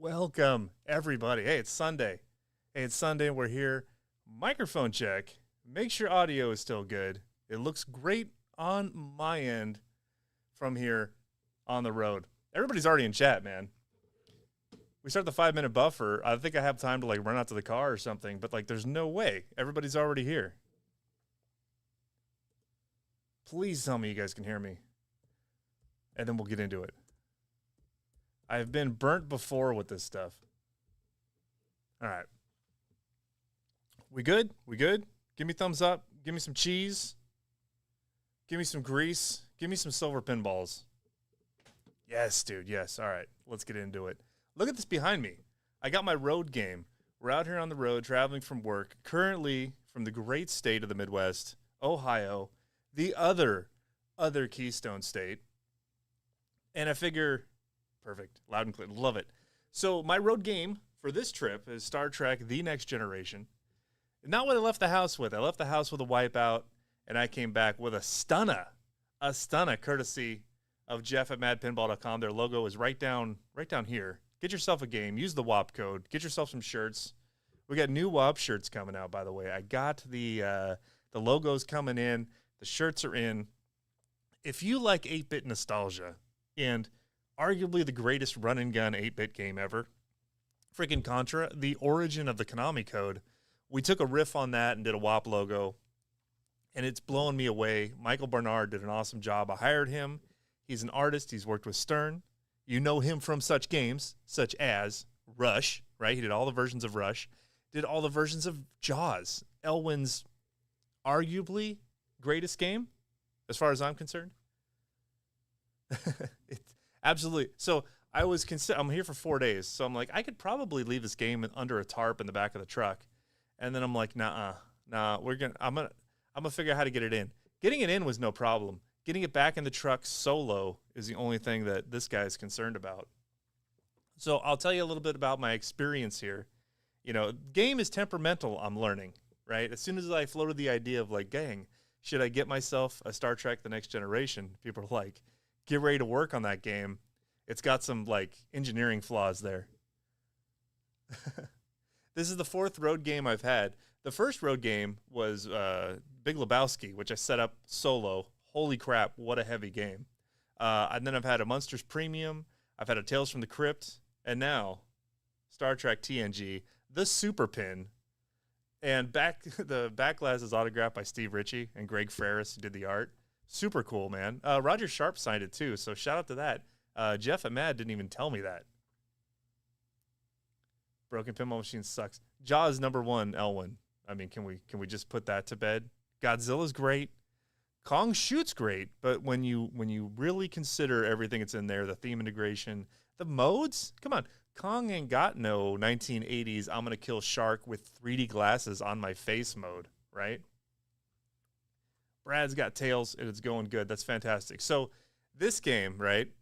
Welcome, everybody. Hey, it's Sunday. And we're here. Microphone check. Make sure audio is still good. It looks great on my end from here on the road. Everybody's already in chat, man. We start the 5-minute buffer. I think I have time to run out to the car or something, but there's no way. Everybody's already here. Please tell me you guys can hear me. And then we'll get into it. I've been burnt before with this stuff. All right. We good? We good? Give me thumbs up. Give me some cheese. Give me some grease. Give me some silver pinballs. Yes, dude. Yes. All right. Let's get into it. Look at this behind me. I got my road game. We're out here on the road traveling from work, currently from the great state of the Midwest, Ohio, the other Keystone State. And I figure... Perfect. Loud and clear. Love it. So my road game for this trip is Star Trek The Next Generation. Not what I left the house with. I left the house with a Wipeout, and I came back with a stunner, courtesy of Jeff at madpinball.com. Their logo is right down here. Get yourself a game. Use the WAP code. Get yourself some shirts. We got new WAP shirts coming out, by the way. I got the logos coming in. The shirts are in. If you like 8-bit nostalgia and arguably the greatest run-and-gun 8-bit game ever, freaking Contra, the origin of the Konami code. We took a riff on that and did a WAP logo, and it's blowing me away. Michael Barnard did an awesome job. I hired him. He's an artist. He's worked with Stern. You know him from such games, such as Rush, right? He did all the versions of Rush. Did all the versions of Jaws, Elwyn's arguably greatest game, as far as I'm concerned. Absolutely. So I'm here for 4 days. So I'm like, I could probably leave this game under a tarp in the back of the truck. And then I'm like, nah, I'm gonna figure out how to get it in. Getting it in was no problem. Getting it back in the truck solo is the only thing that this guy is concerned about. So I'll tell you a little bit about my experience here. You know, game is temperamental, I'm learning, right? As soon as I floated the idea of gang, should I get myself a Star Trek The Next Generation? People are like, get ready to work on that game. It's got some engineering flaws there. This is the 4th road game I've had. The first road game was Big Lebowski, which I set up solo. Holy crap, what a heavy game. And then I've had a Monsters Premium. I've had a Tales from the Crypt. And now, Star Trek TNG, the Super Pin. And the back glass is autographed by Steve Ritchie and Greg Ferris, who did the art. Super cool, man. Roger Sharp signed it too, so shout out to that. Jeff at Mad didn't even tell me that. Broken Pinball Machine sucks. Jaws #1, Elwyn. I mean, can we just put that to bed? Godzilla's great. Kong shoots great, but when you really consider everything that's in there, the theme integration, the modes, come on. Kong ain't got no 1980s I'm gonna kill shark with 3D glasses on my face mode, right? Brad's got Tails, and it's going good. That's fantastic. So this game, right,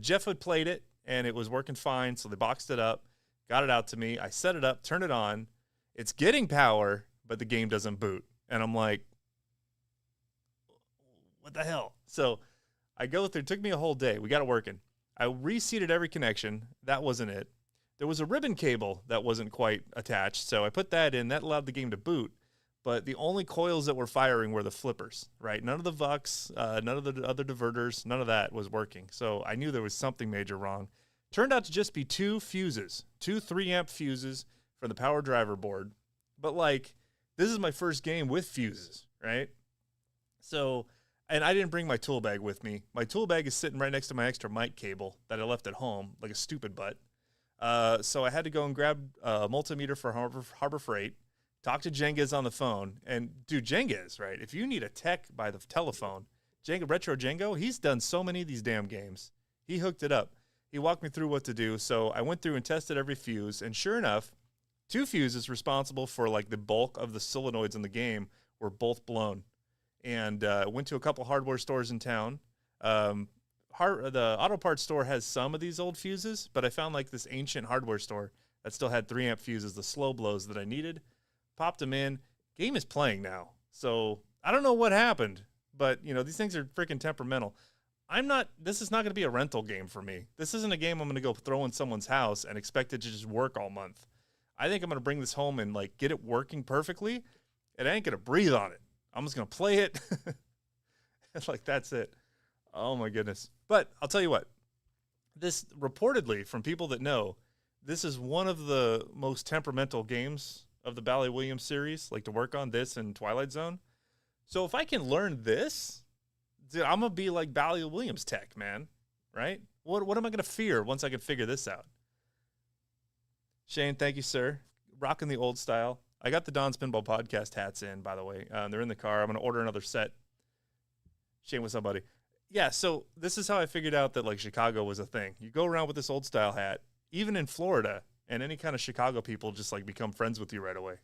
Jeff had played it, and it was working fine, so they boxed it up, got it out to me. I set it up, turned it on. It's getting power, but the game doesn't boot. And I'm like, what the hell? So I go through. It took me a whole day. We got it working. I reseated every connection. That wasn't it. There was a ribbon cable that wasn't quite attached, so I put that in. That allowed the game to boot. But the only coils that were firing were the flippers, right? None of the VUX, none of the other diverters, none of that was working. So I knew there was something major wrong. Turned out to just be 2 fuses, 2 3-amp fuses for the power driver board. But this is my first game with fuses, right? So, and I didn't bring my tool bag with me. My tool bag is sitting right next to my extra mic cable that I left at home, like a stupid butt. So I had to go and grab a multimeter for Harbor Freight. Talk to Jengiz on the phone, and dude, Jengiz, right? If you need a tech by the telephone, Retro Django, he's done so many of these damn games. He hooked it up. He walked me through what to do, so I went through and tested every fuse, and sure enough, 2 fuses responsible for the bulk of the solenoids in the game were both blown. And went to a couple hardware stores in town. The auto parts store has some of these old fuses, but I found this ancient hardware store that still had 3-amp fuses, the slow blows that I needed. Popped them in. Game is playing now. So I don't know what happened, but these things are freaking temperamental. this is not going to be a rental game for me. This isn't a game I'm going to go throw in someone's house and expect it to just work all month. I think I'm going to bring this home and like get it working perfectly. And I ain't going to breathe on it. I'm just going to play it. Like, that's it. Oh my goodness. But I'll tell you what, this reportedly from people that know, this is one of the most temperamental games of the Bally Williams series, like to work on this and Twilight Zone. So if I can learn this, dude, I'm going to be like Bally Williams tech, man. Right? What am I going to fear once I can figure this out? Shane, thank you, sir. Rocking the old style. I got the Don's Pinball Podcast hats in, by the way. They're in the car. I'm going to order another set. Shane, what's up, buddy? Yeah, so this is how I figured out that, like, Chicago was a thing. You go around with this old style hat, even in Florida, and any kind of Chicago people just, like, become friends with you right away.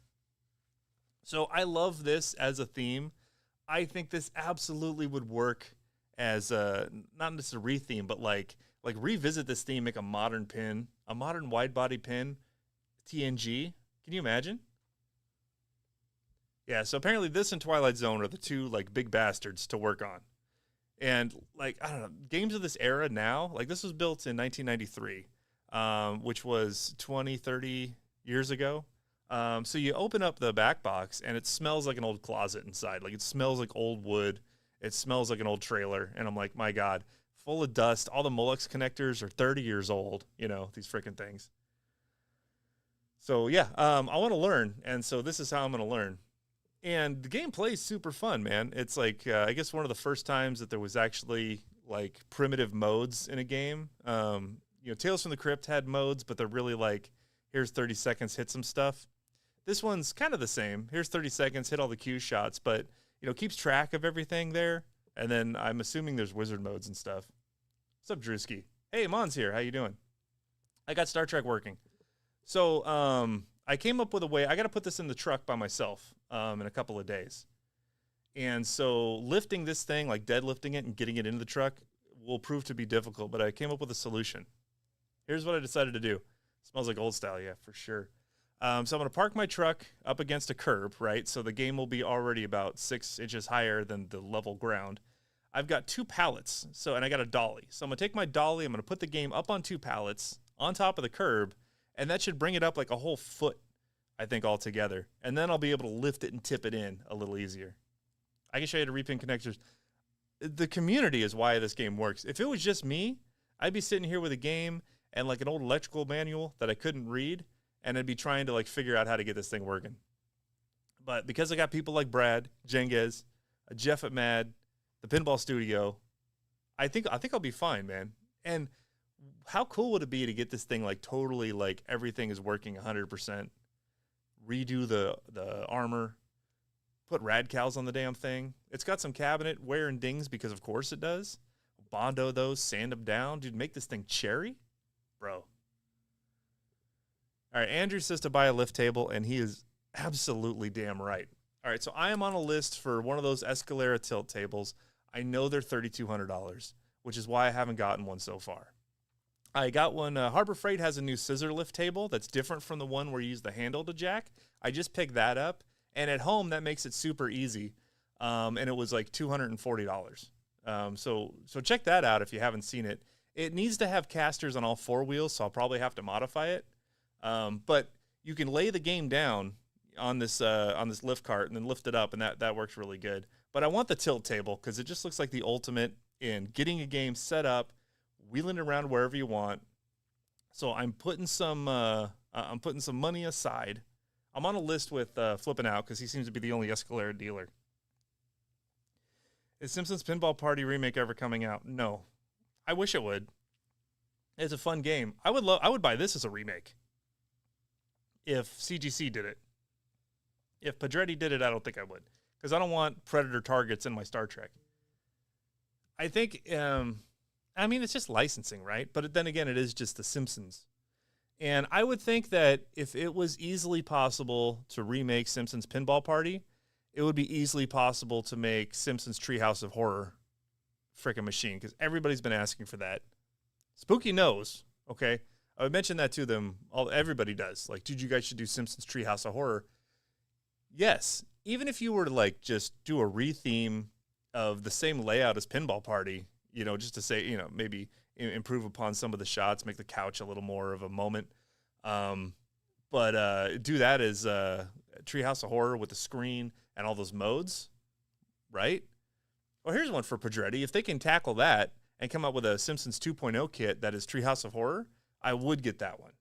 So I love this as a theme. I think this absolutely would work as not just a re-theme, but like revisit this theme, make a modern pin, a modern wide body pin, TNG. Can you imagine? Yeah, so apparently this and Twilight Zone are the two like big bastards to work on. And like, I don't know, games of this era now, like this was built in 1993, which was 20, 30 years ago. So you open up the back box and it smells like an old closet inside. Like it smells like old wood. It smells like an old trailer. And I'm like, my God, full of dust. All the Molex connectors are 30 years old, you know, these freaking things. So yeah, I want to learn. And so this is how I'm going to learn. And the gameplay is super fun, man. It's like, I guess one of the first times that there was actually like primitive modes in a game. You know, Tales from the Crypt had modes, but they're really like, here's 30 seconds, hit some stuff. This one's kind of the same. Here's 30 seconds, hit all the cue shots, but, you know, keeps track of everything there. And then I'm assuming there's wizard modes and stuff. What's up, Drewski? Hey, Mon's here. How you doing? I got Star Trek working. So I came up with a way. I got to put this in the truck by myself in a couple of days. And so lifting this thing, like deadlifting it and getting it into the truck will prove to be difficult, but I came up with a solution. Here's what I decided to do. Smells like old style, yeah, for sure. So I'm going to park my truck up against a curb, right? So the game will be already about 6 inches higher than the level ground. I've got 2 pallets, and I got a dolly. So I'm going to take my dolly, I'm going to put the game up on 2 pallets on top of the curb, and that should bring it up like a whole foot, I think, altogether. And then I'll be able to lift it and tip it in a little easier. I can show you the repin connectors. The community is why this game works. If it was just me, I'd be sitting here with a game and like an old electrical manual that I couldn't read, and I'd be trying to like figure out how to get this thing working. But because I got people like Brad, Jenges, Jeff at Mad, the Pinball Studio, I think I'll be fine, man. And how cool would it be to get this thing like totally like everything is working 100%, redo the armor, put rad cows on the damn thing. It's got some cabinet wear and dings because of course it does. Bondo those, sand them down, dude. Make this thing cherry, bro. All right, Andrew says to buy a lift table, and he is absolutely damn right. All right, so I am on a list for one of those Escalera tilt tables. I know they're $3,200, which is why I haven't gotten one so far. I got one. Harbor Freight has a new scissor lift table that's different from the one where you use the handle to jack. I just picked that up, and at home that makes it super easy, and it was like $240. So check that out if you haven't seen it. It needs to have casters on all 4 wheels, so I'll probably have to modify it. But you can lay the game down on this lift cart and then lift it up, and that works really good. But I want the tilt table because it just looks like the ultimate in getting a game set up, wheeling it around wherever you want. So I'm putting some money aside. I'm on a list with Flipping Out because he seems to be the only Escalera dealer. Is Simpsons Pinball Party remake ever coming out? No. I wish it would. It's a fun game. I would buy this as a remake. If CGC did it. If Pedretti did it, I don't think I would. Because I don't want Predator targets in my Star Trek. I think, I mean, it's just licensing, right? But then again, it is just The Simpsons. And I would think that if it was easily possible to remake Simpsons Pinball Party, it would be easily possible to make Simpsons Treehouse of Horror frickin' machine. Because everybody's been asking for that. Spooky knows, okay? I would mention that to them. Everybody does. Like, dude, you guys should do Simpsons Treehouse of Horror. Yes, even if you were to like just do a re-theme of the same layout as Pinball Party, you know, just to say, you know, maybe improve upon some of the shots, make the couch a little more of a moment. But do that as Treehouse of Horror with the screen and all those modes, right? Well, here's one for Pedretti. If they can tackle that and come up with a Simpsons 2.0 kit that is Treehouse of Horror, I would get that one.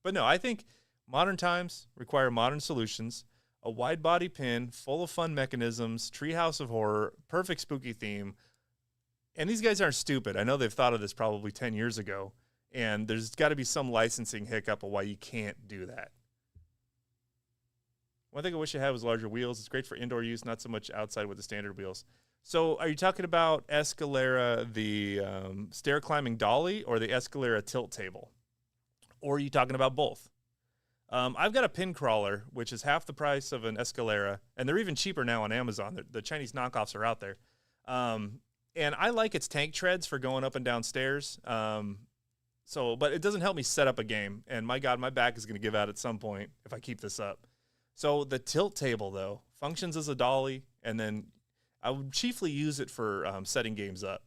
But no, I think modern times require modern solutions. A wide body pin full of fun mechanisms, Treehouse of Horror, perfect spooky theme. And these guys aren't stupid. I know they've thought of this probably 10 years ago, and there's got to be some licensing hiccup of why you can't do that. One thing I wish I had was larger wheels. It's great for indoor use, not so much outside with the standard wheels. So are you talking about Escalera, the stair climbing dolly, or the Escalera tilt table? Or are you talking about both? I've got a pin crawler, which is half the price of an Escalera, and they're even cheaper now on Amazon. The Chinese knockoffs are out there. And I like its tank treads for going up and down stairs. But it doesn't help me set up a game. And my God, my back is going to give out at some point if I keep this up. So the tilt table, though, functions as a dolly, and then I would chiefly use it for setting games up.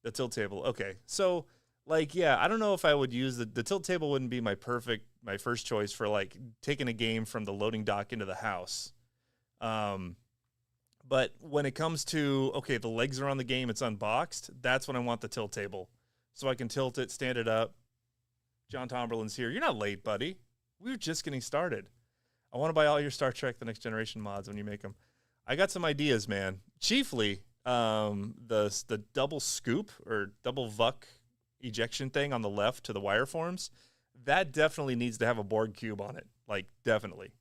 The tilt table. Okay. So, like, yeah, I don't know if I would use the tilt table. Wouldn't be my first choice for, like, taking a game from the loading dock into the house. But when it comes to, okay, the legs are on the game, it's unboxed, that's when I want the tilt table. So I can tilt it, stand it up. John Tomberlin's here. You're not late, buddy. We were just getting started. I want to buy all your Star Trek The Next Generation mods when you make them. I got some ideas, man. Chiefly, the double scoop or double vuck ejection thing on the left to the wire forms, that definitely needs to have a Borg cube on it. Like, definitely.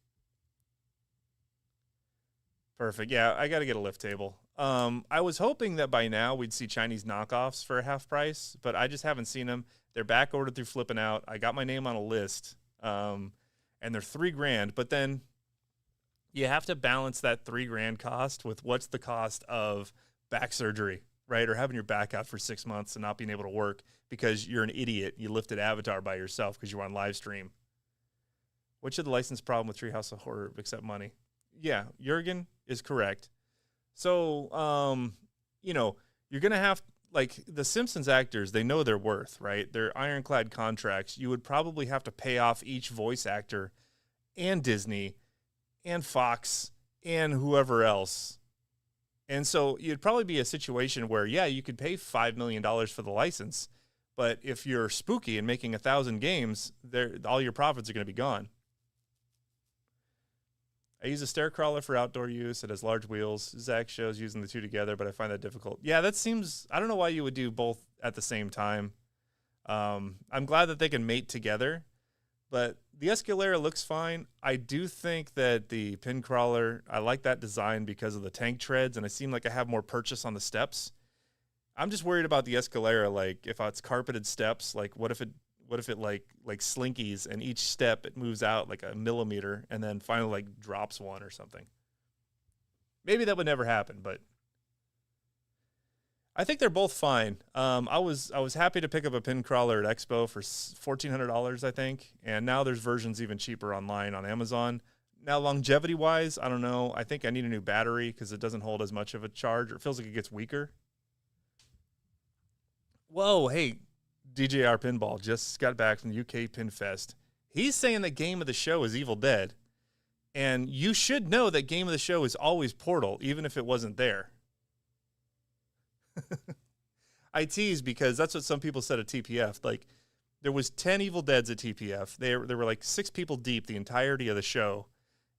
Perfect. Yeah, I got to get a lift table. I was hoping that by now we'd see Chinese knockoffs for half price, but I just haven't seen them. They're back ordered through Flipping Out. I got my name on a list, and they're $3,000. But then you have to balance that $3,000 cost with what's the cost of back surgery, right? Or having your back out for 6 months and not being able to work because you're an idiot. You lifted Avatar by yourself because you were on Livestream. What should the license problem with Treehouse of Horror accept money? Yeah, Jurgen is correct. So, you know, you're going to have, like, the Simpsons actors, they know their worth, right? They're ironclad contracts. You would probably have to pay off each voice actor and Disney and Fox and whoever else. And so it'd probably be a situation where, yeah, you could pay $5 million for the license, but if you're spooky and making 1,000 games, all your profits are going to be gone. I use a stair crawler for outdoor use. It has large wheels. Zach shows using the two together, but I find that difficult. Yeah, that seems, I don't know why you would do both at the same time. I'm glad that they can mate together, but the Escalera looks fine. I do think that the pin crawler, I like that design because of the tank treads, and I seem like I have more purchase on the steps. I'm just worried about the Escalera, like if it's carpeted steps, like what if it like slinkies and each step it moves out like a millimeter and then finally like drops one or something. Maybe that would never happen, but I think they're both fine. I was happy to pick up a pin crawler at Expo for $1,400, I think, and now there's versions even cheaper online on Amazon. Now, longevity wise, I don't know. I think I need a new battery because it doesn't hold as much of a charge, or it feels like it gets weaker. Whoa, hey. DJR Pinball just got back from the UK Pin Fest. He's saying that game of the show is Evil Dead. And you should know that game of the show is always Portal, even if it wasn't there. I tease because that's what some people said at TPF. Like, there was 10 Evil Deads at TPF. There were like 6 people deep the entirety of the show.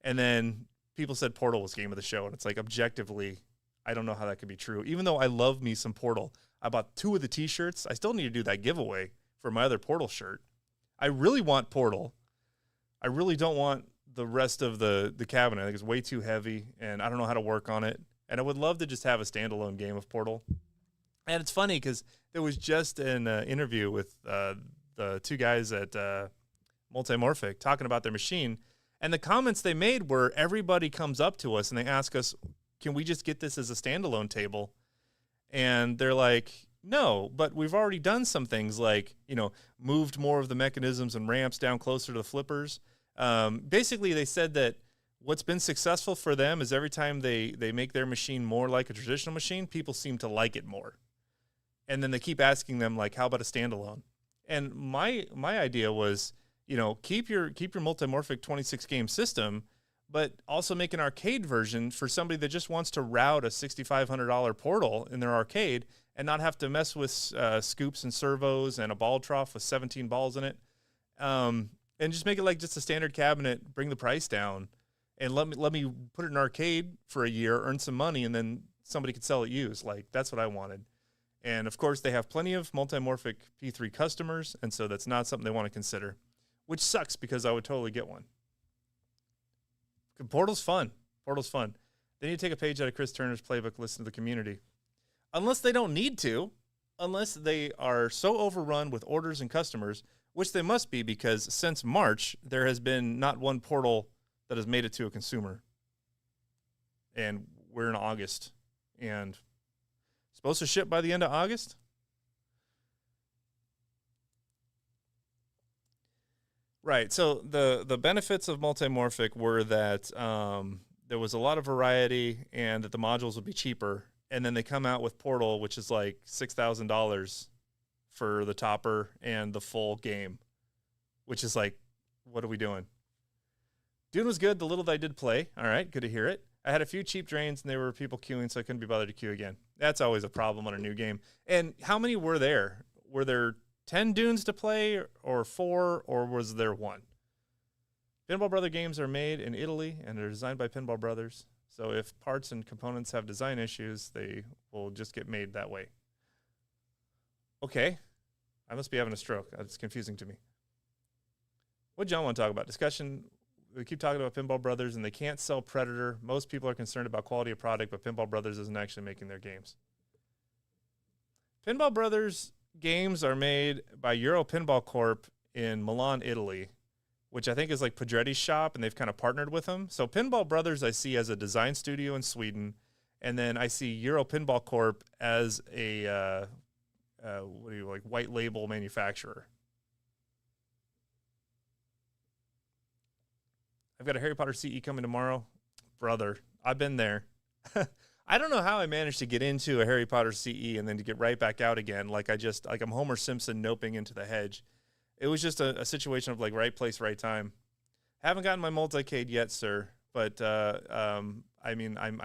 And then people said Portal was game of the show. And it's like, objectively, I don't know how that could be true. Even though I love me some Portal. I bought 2 of the t-shirts. I still need to do that giveaway for my other Portal shirt. I really want Portal. I really don't want the rest of the cabinet. I think it's way too heavy, and I don't know how to work on it. And I would love to just have a standalone game of Portal. And it's funny because there was just an interview with the 2 guys at Multimorphic talking about their machine, and the comments they made were everybody comes up to us and they ask us, can we just get this as a standalone table? And they're like, no, but we've already done some things like, you know, moved more of the mechanisms and ramps down closer to the flippers. Basically, they said that what's been successful for them is every time they make their machine more like a traditional machine, people seem to like it more. And then they keep asking them, like, how about a standalone? And my idea was, keep your multimorphic 26 game system, but also make an arcade version for somebody that just wants to route a $6,500 portal in their arcade and not have to mess with scoops and servos and a ball trough with 17 balls in it. And just make it like just a standard cabinet, bring the price down, and let me put it in arcade for a year, earn some money, and then somebody could sell it used. Like, that's what I wanted. And of course, they have plenty of multimorphic P3 customers, and so that's not something they want to consider, which sucks because I would totally get one. Portal's fun. They need to take a page out of Chris Turner's playbook, listen to the community. Unless they don't need to, unless they are so overrun with orders and customers, which they must be, because since March, there has been not one portal that has made it to a consumer. And we're in August. And supposed to ship by the end of August? Right. So the benefits of multimorphic were that there was a lot of variety and that the modules would be cheaper. And then they come out with Portal, which is like $6,000 for the topper and the full game, which is like, what are we doing? Dune was good. The little that I did play. All right. Good to hear it. I had a few cheap drains and there were people queuing, so I couldn't be bothered to queue again. That's always a problem on a new game. And how many were there? Were there 10 Dunes to play or 4, or was there 1? Pinball Brother games are made in Italy and are designed by Pinball Brothers. So if parts and components have design issues, they will just get made that way. Okay. I must be having a stroke. That's confusing to me. What John want to talk about? Discussion. We keep talking about Pinball Brothers and they can't sell Predator. Most people are concerned about quality of product, but Pinball Brothers isn't actually making their games. Pinball Brothers games are made by Euro Pinball Corp in Milan, Italy, which I think is like Pedretti's shop, and they've kind of partnered with them. So Pinball Brothers I see as a design studio in Sweden, and then I see Euro Pinball Corp as a white label manufacturer. I've got a Harry Potter CE coming tomorrow. Brother, I've been there. I don't know how I managed to get into a Harry Potter CE and then to get right back out again. Like I'm Homer Simpson noping into the hedge. It was just a situation of like right place, right time. Haven't gotten my multicade yet, sir. But I'm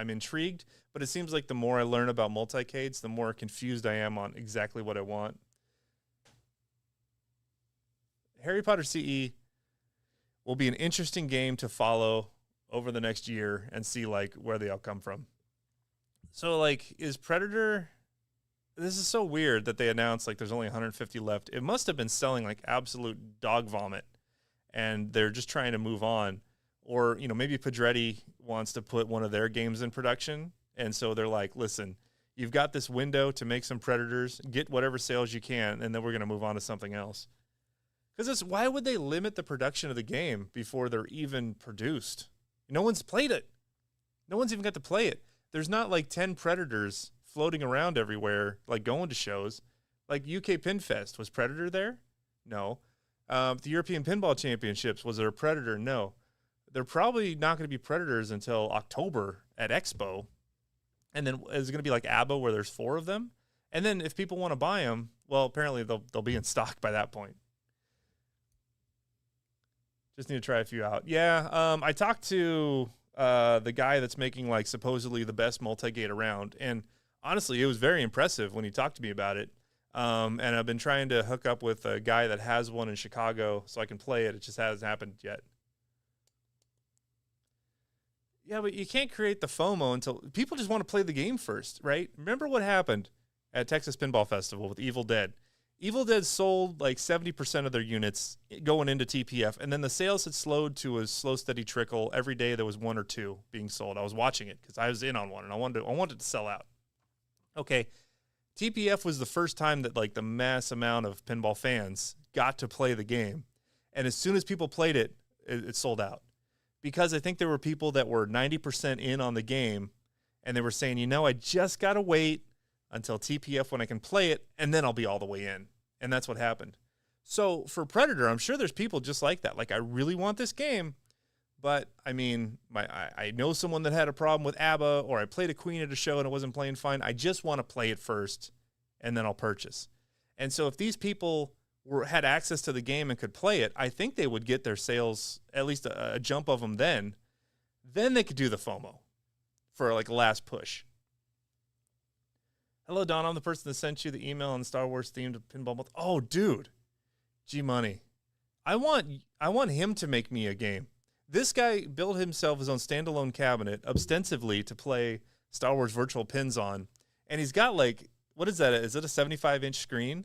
intrigued. But it seems like the more I learn about multicades, the more confused I am on exactly what I want. Harry Potter CE will be an interesting game to follow over the next year and see like where they all come from. So like, is Predator, this is so weird that they announced like there's only 150 left. It must have been selling like absolute dog vomit and they're just trying to move on. Or, maybe Pedretti wants to put one of their games in production. And so they're like, listen, you've got this window to make some Predators, get whatever sales you can, and then we're going to move on to something else. Because why would they limit the production of the game before they're even produced? No one's played it. No one's even got to play it. There's not like 10 Predators floating around everywhere, like going to shows. Like UK Pinfest, was Predator there? No. The European Pinball Championships, was there a Predator? No. They're probably not going to be Predators until October at Expo. And then is it going to be like ABBA where there's 4 of them? And then if people want to buy them, well, apparently they'll be in stock by that point. Just need to try a few out. Yeah, I talked to the guy that's making like supposedly the best multi-gate around, and honestly, it was very impressive when he talked to me about it. And I've been trying to hook up with a guy that has one in Chicago so I can play it. It just hasn't happened yet. Yeah, but you can't create the FOMO until people just want to play the game first, right? Remember what happened at Texas Pinball Festival with Evil Dead? Evil Dead sold like 70% of their units going into TPF, and then the sales had slowed to a slow, steady trickle. Every day there was 1 or 2 being sold. I was watching it because I was in on one, and I wanted to sell out. Okay, TPF was the first time that like the mass amount of pinball fans got to play the game, and as soon as people played it, it sold out. Because I think there were people that were 90% in on the game, and they were saying, I just got to wait until TPF when I can play it, and then I'll be all the way in. And that's what happened. So for Predator, I'm sure there's people just like that. Like, I really want this game, But I mean, I know someone that had a problem with ABBA, or I played a Queen at a show and it wasn't playing fine. I just want to play it first, and then I'll purchase. And so if these people had access to the game and could play it, I think they would get their sales, at least a jump of them then. Then they could do the FOMO for like a last push. Hello, Don. I'm the person that sent you the email on the Star Wars themed pinball. Oh, dude. G Money. I want him to make me a game. This guy built himself his own standalone cabinet ostensibly to play Star Wars virtual pins on. And he's got like, what is that? Is it a 75-inch screen?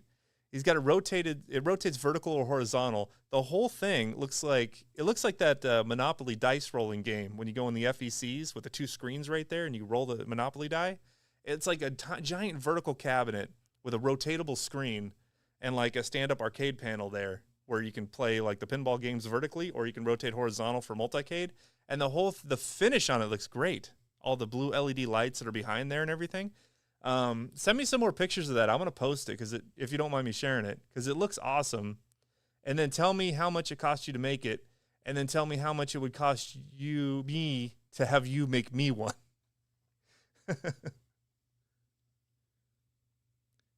He's got it rotated. It rotates vertical or horizontal. The whole thing looks like that Monopoly dice rolling game when you go in the FECs with the two screens right there and you roll the Monopoly die. It's like a giant vertical cabinet with a rotatable screen and like a stand-up arcade panel there where you can play like the pinball games vertically, or you can rotate horizontal for multicade. And the finish on it looks great. All the blue LED lights that are behind there and everything. Send me some more pictures of that. I'm going to post it if you don't mind me sharing it, because it looks awesome. And then tell me how much it cost you to make it. And then tell me how much it would cost me to have you make me one.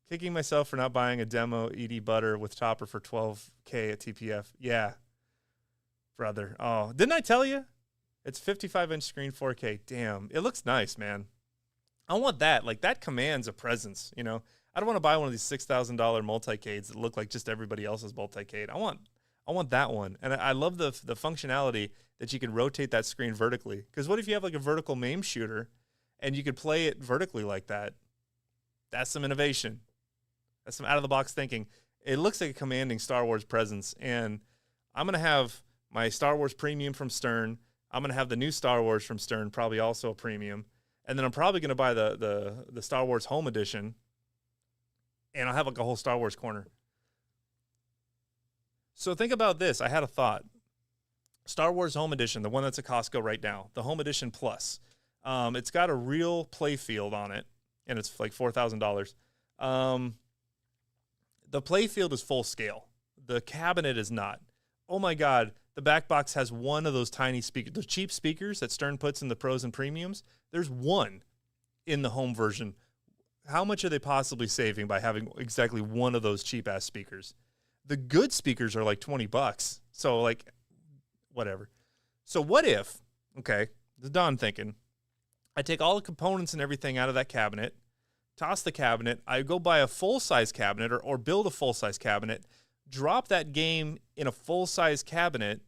Kicking myself for not buying a demo ED Butter with Topper for $12K at TPF. Yeah, brother. Oh, didn't I tell you? It's 55-inch screen, 4K. Damn, it looks nice, man. I want that. Like, that commands a presence, you know? I don't want to buy one of these $6,000 multicades that look like just everybody else's multicade. I want that one. And I love the functionality that you can rotate that screen vertically. Because what if you have like a vertical MAME shooter and you could play it vertically like that? That's some innovation. That's some out-of-the-box thinking. It looks like a commanding Star Wars presence, and I'm going to have my Star Wars Premium from Stern. I'm going to have the new Star Wars from Stern, probably also a premium. And then I'm probably going to buy the Star Wars Home Edition, and I'll have like a whole Star Wars corner. So think about this. I had a thought. Star Wars Home Edition, the one that's at Costco right now, the Home Edition Plus. It's got a real play field on it, and it's like $4,000. The playfield is full scale. The cabinet is not. Oh my God, the back box has one of those tiny speakers, the cheap speakers that Stern puts in the pros and premiums. There's one in the home version. How much are they possibly saving by having exactly one of those cheap ass speakers? The good speakers are like $20. So like, whatever. So what if, okay, this is Don thinking, I take all the components and everything out of that cabinet, toss the cabinet, I go buy a full-size cabinet or build a full-size cabinet, drop that game in a full-size cabinet,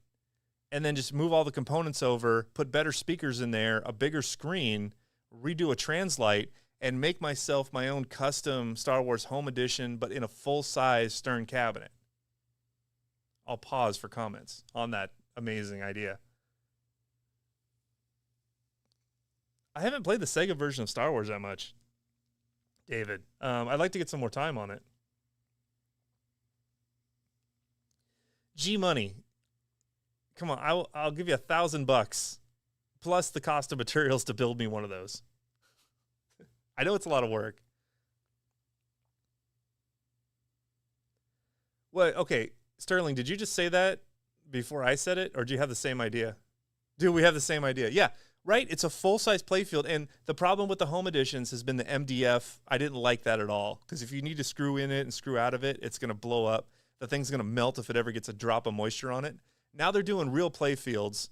and then just move all the components over, put better speakers in there, a bigger screen, redo a translite, and make myself my own custom Star Wars Home Edition, but in a full-size Stern cabinet. I'll pause for comments on that amazing idea. I haven't played the Sega version of Star Wars that much, David. I'd like to get some more time on it. G Money. Come on, I'll give you $1,000 plus the cost of materials to build me one of those. I know it's a lot of work. What? Okay, Sterling, did you just say that before I said it, or do you have the same idea? Do we have the same idea? Yeah. Right? It's a full-size playfield, and the problem with the home editions has been the MDF. I didn't like that at all, because if you need to screw in it and screw out of it, it's going to blow up. The thing's going to melt if it ever gets a drop of moisture on it. Now they're doing real playfields.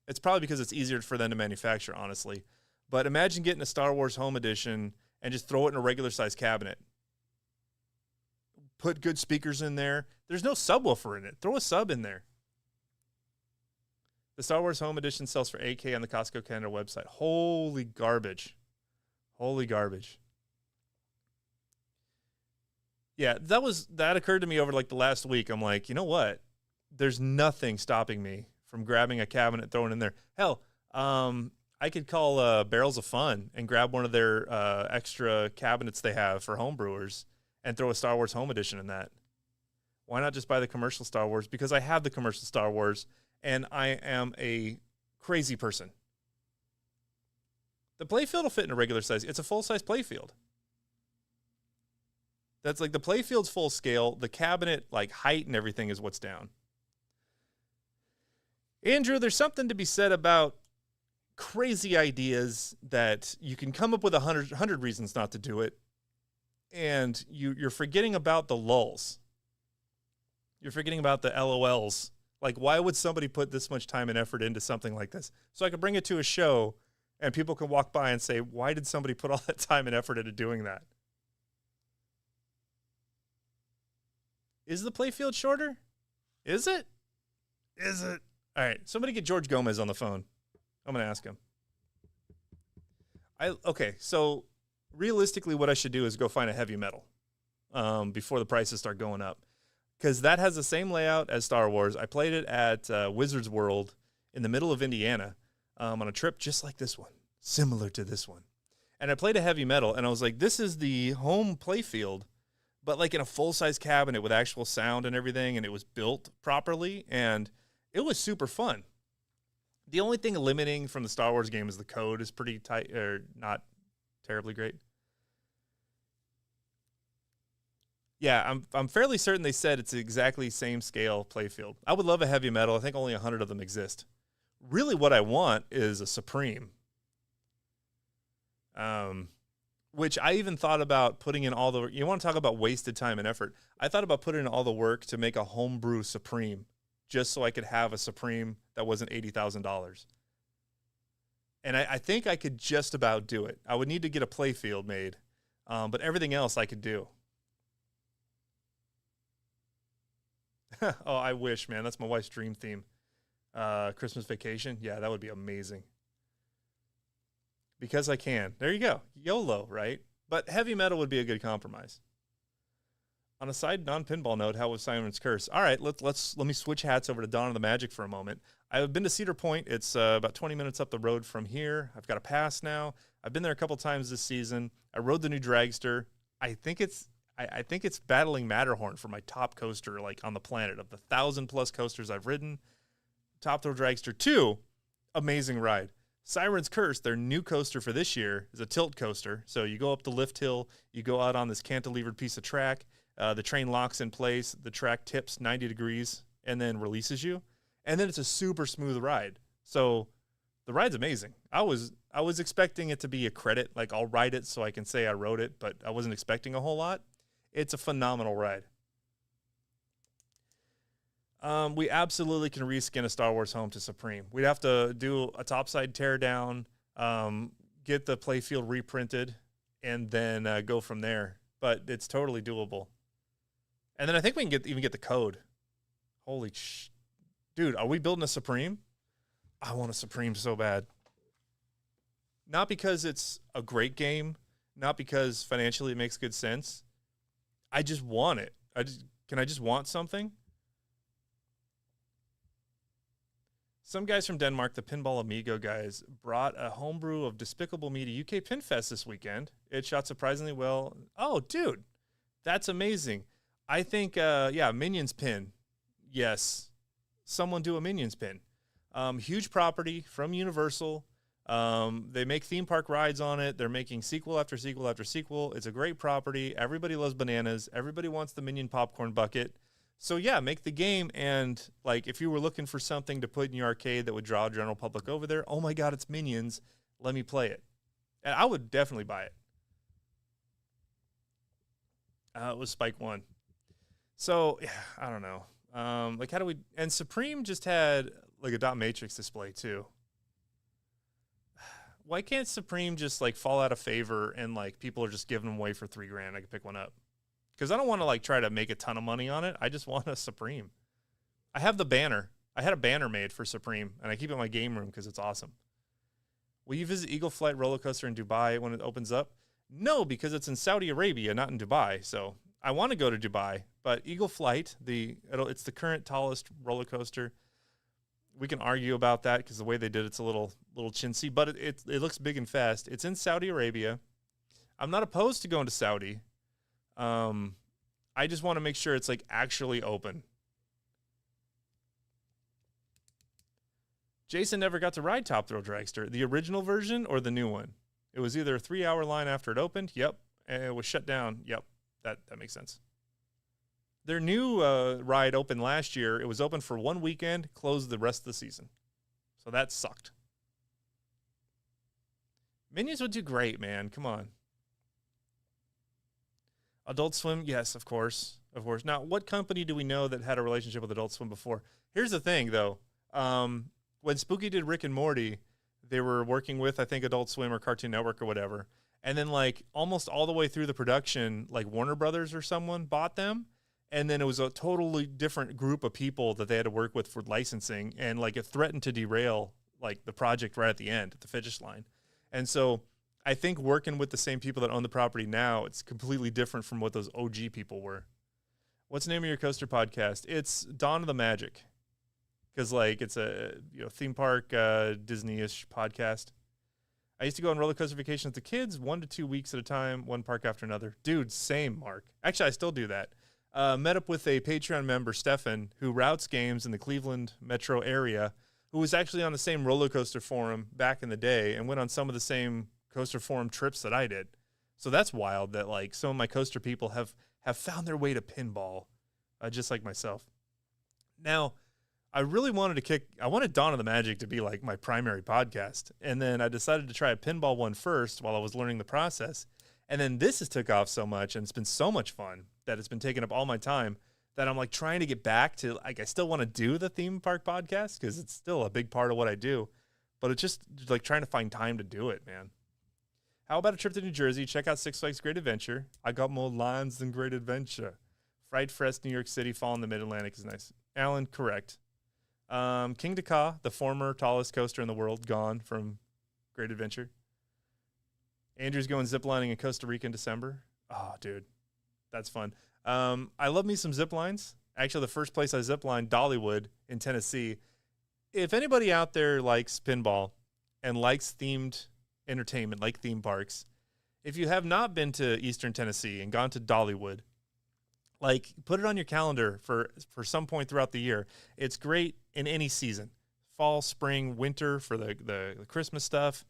It's probably because it's easier for them to manufacture, honestly. But imagine getting a Star Wars Home Edition and just throw it in a regular-size cabinet. Put good speakers in there. There's no subwoofer in it. Throw a sub in there. The Star Wars Home Edition sells for $8K on the Costco Canada website. Holy garbage. Holy garbage. Yeah, that occurred to me over like the last week. I'm like, you know what? There's nothing stopping me from grabbing a cabinet, throwing it in there. Hell, I could call Barrels of Fun and grab one of their extra cabinets they have for homebrewers and throw a Star Wars Home Edition in that. Why not just buy the commercial Star Wars? Because I have the commercial Star Wars, and I am a crazy person. The playfield will fit in a regular size. It's a full-size playfield. That's like the playfield's full scale. The cabinet, like height and everything, is what's down. Andrew, there's something to be said about crazy ideas that you can come up with 100 reasons not to do it, and you're forgetting about the lulls. You're forgetting about the LOLs. Like, why would somebody put this much time and effort into something like this? So I could bring it to a show, and people can walk by and say, why did somebody put all that time and effort into doing that? Is the playfield shorter? Is it? Is it? All right, somebody get George Gomez on the phone. I'm going to ask him. Okay, so realistically what I should do is go find a heavy metal before the prices start going up, because that has the same layout as Star Wars. I played it at Wizards World in the middle of Indiana on a trip just like this one, similar to this one. And I played a heavy metal, and I was like, this is the home playfield, but like in a full-size cabinet with actual sound and everything, and it was built properly, and it was super fun. The only thing limiting from the Star Wars game is the code is pretty tight, or not terribly great. Yeah, I'm fairly certain they said it's exactly same scale playfield. I would love a heavy metal. I think only 100 of them exist. Really what I want is a Supreme. Which I even thought about putting in all the, you want to talk about wasted time and effort. I thought about putting in all the work to make a homebrew Supreme, just so I could have a Supreme that wasn't $80,000. And I think I could just about do it. I would need to get a playfield made, but everything else I could do. Oh, I wish, man. That's my wife's dream theme. Christmas vacation. Yeah, that would be amazing. Because I can. There you go. YOLO, right? But heavy metal would be a good compromise. On a side non-pinball note, how was Simon's Curse? All right, let me switch hats over to Dawn of the Magic for a moment. I've been to Cedar Point. It's about 20 minutes up the road from here. I've got a pass now. I've been there a couple times this season. I rode the new dragster. I think it's battling Matterhorn for my top coaster, like, on the planet. Of the 1,000+ coasters I've ridden, Top Thrill Dragster 2, amazing ride. Siren's Curse, their new coaster for this year, is a tilt coaster. So you go up the lift hill, you go out on this cantilevered piece of track, the train locks in place, the track tips 90 degrees, and then releases you. And then it's a super smooth ride. So the ride's amazing. I was expecting it to be a credit, like I'll ride it so I can say I rode it, but I wasn't expecting a whole lot. It's a phenomenal ride. We absolutely can reskin a Star Wars home to Supreme. We'd have to do a topside tear down, get the playfield reprinted, and then go from there. But it's totally doable. And then I think we can even get the code. Holy dude, are we building a Supreme? I want a Supreme so bad. Not because it's a great game, not because financially it makes good sense. I just want it. Can I just want something? Some guys from Denmark, the Pinball Amigo guys, brought a homebrew of Despicable Me to UK Pinfest this weekend. It shot surprisingly well. Oh, dude, that's amazing. I think, Minions pin. Yes, someone do a Minions pin. Huge property from Universal. They make theme park rides on it. They're making sequel after sequel after sequel. It's a great property. Everybody loves bananas. Everybody wants the Minion popcorn bucket. So yeah, make the game, and like if you were looking for something to put in your arcade that would draw general public over there, oh my God, it's Minions. Let me play it. And I would definitely buy it. It was Spike 1. So yeah, I don't know. Like how do we, and Supreme just had like a dot matrix display too. Why can't Supreme just like fall out of favor and like people are just giving them away for $3,000? I could pick one up. Because I don't want to like try to make a ton of money on it. I just want a Supreme. I have the banner. I had a banner made for Supreme, and I keep it in my game room because it's awesome. Will you visit Eagle Flight roller coaster in Dubai when it opens up? No, because it's in Saudi Arabia, not in Dubai. So I want to go to Dubai, but Eagle Flight, it's the current tallest roller coaster. We can argue about that because the way they did it's a little chintzy, but it looks big and fast. It's in Saudi Arabia. I'm not opposed to going to Saudi. I just want to make sure it's like actually open. Jason never got to ride Top Thrill Dragster, the original version or the new one. It was either a 3-hour line after it opened. Yep. And it was shut down. Yep. That makes sense. Their new ride opened last year. It was open for 1 weekend, closed the rest of the season. So that sucked. Minions would do great, man. Come on. Adult Swim, yes, of course. Of course. Now, what company do we know that had a relationship with Adult Swim before? Here's the thing, though. When Spooky did Rick and Morty, they were working with, I think, Adult Swim or Cartoon Network or whatever. And then, like, almost all the way through the production, like, Warner Brothers or someone bought them. And then it was a totally different group of people that they had to work with for licensing. And, like, it threatened to derail, like, the project right at the end, at the finish line. And so I think working with the same people that own the property now, it's completely different from what those OG people were. What's the name of your coaster podcast? It's Dawn of the Magic. Because, like, it's a theme park, Disney-ish podcast. I used to go on roller coaster vacations with the kids, 1 to 2 weeks at a time, one park after another. Dude, same, Mark. Actually, I still do that. Met up with a Patreon member, Stefan, who routes games in the Cleveland metro area, who was actually on the same roller coaster forum back in the day and went on some of the same coaster forum trips that I did. So that's wild that, like, some of my coaster people have found their way to pinball, just like myself. Now, I really wanted Dawn of the Magic to be like my primary podcast. And then I decided to try a pinball one first while I was learning the process. And then this has took off so much and it's been so much fun that it's been taking up all my time that I'm like trying to get back to, like, I still want to do the theme park podcast because it's still a big part of what I do, but it's just like trying to find time to do it, man. How about a trip to New Jersey? Check out Six Flags Great Adventure. I got more lines than Great Adventure. Fright Fest, New York City, Fall in the Mid-Atlantic is nice. Alan, correct. King Dakar, the former tallest coaster in the world, gone from Great Adventure. Andrew's going ziplining in Costa Rica in December. Oh, dude, that's fun. I love me some zip lines. Actually, the first place I ziplined, Dollywood in Tennessee. If anybody out there likes pinball and likes themed entertainment, like theme parks, if you have not been to Eastern Tennessee and gone to Dollywood, like, put it on your calendar for some point throughout the year. It's great in any season. Fall, spring, winter for the Christmas stuff.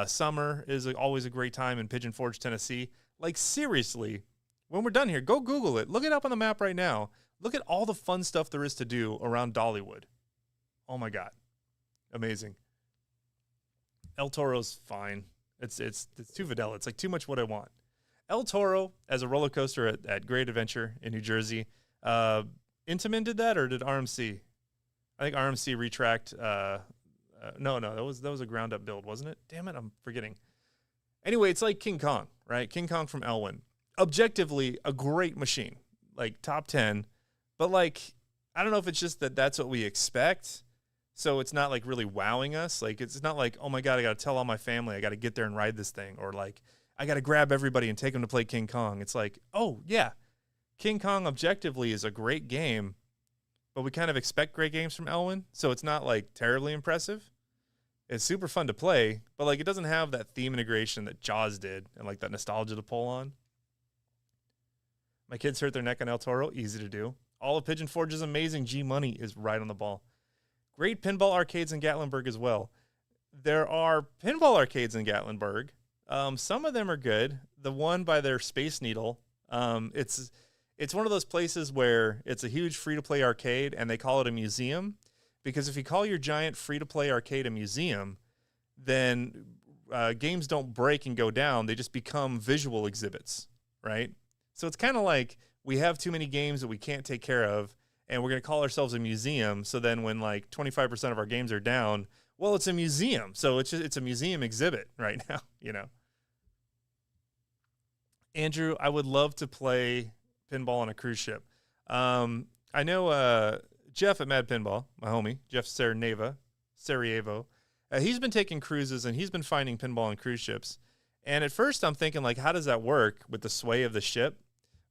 Summer is always a great time in Pigeon Forge, Tennessee. Like, seriously, when we're done here, go Google it. Look it up on the map right now. Look at all the fun stuff there is to do around Dollywood. Oh, my God. Amazing. El Toro's fine. It's too vanilla. It's like too much what I want. El Toro as a roller coaster at Great Adventure in New Jersey. Intamin did that, or did RMC? I think RMC retracked. No, that was a ground up build, wasn't it? Damn it, I'm forgetting. Anyway, it's like King Kong, right? King Kong from Elwyn. Objectively, a great machine, like top 10. But, like, I don't know if it's just that's what we expect. So it's not like really wowing us. Like, it's not like, oh my God, I got to tell all my family I got to get there and ride this thing, or like, I got to grab everybody and take them to play King Kong. It's like, oh, yeah, King Kong objectively is a great game, but we kind of expect great games from Elwyn, so it's not, like, terribly impressive. It's super fun to play, but, like, it doesn't have that theme integration that Jaws did and, like, that nostalgia to pull on. My kids hurt their neck on El Toro. Easy to do. All of Pigeon Forge is amazing. G-Money is right on the ball. Great pinball arcades in Gatlinburg as well. There are pinball arcades in Gatlinburg. Some of them are good. The one by their Space Needle, it's one of those places where it's a huge free-to-play arcade, and they call it a museum, because if you call your giant free-to-play arcade a museum, then games don't break and go down. They just become visual exhibits, right? So it's kind of like we have too many games that we can't take care of, and we're going to call ourselves a museum, so then when, like, 25% of our games are down, well, it's a museum, so it's a museum exhibit right now, you know? Andrew, I would love to play pinball on a cruise ship. I know Jeff at Mad Pinball, my homie, Jeff Sarajevo. He's been taking cruises, and he's been finding pinball on cruise ships. And at first I'm thinking, like, how does that work with the sway of the ship?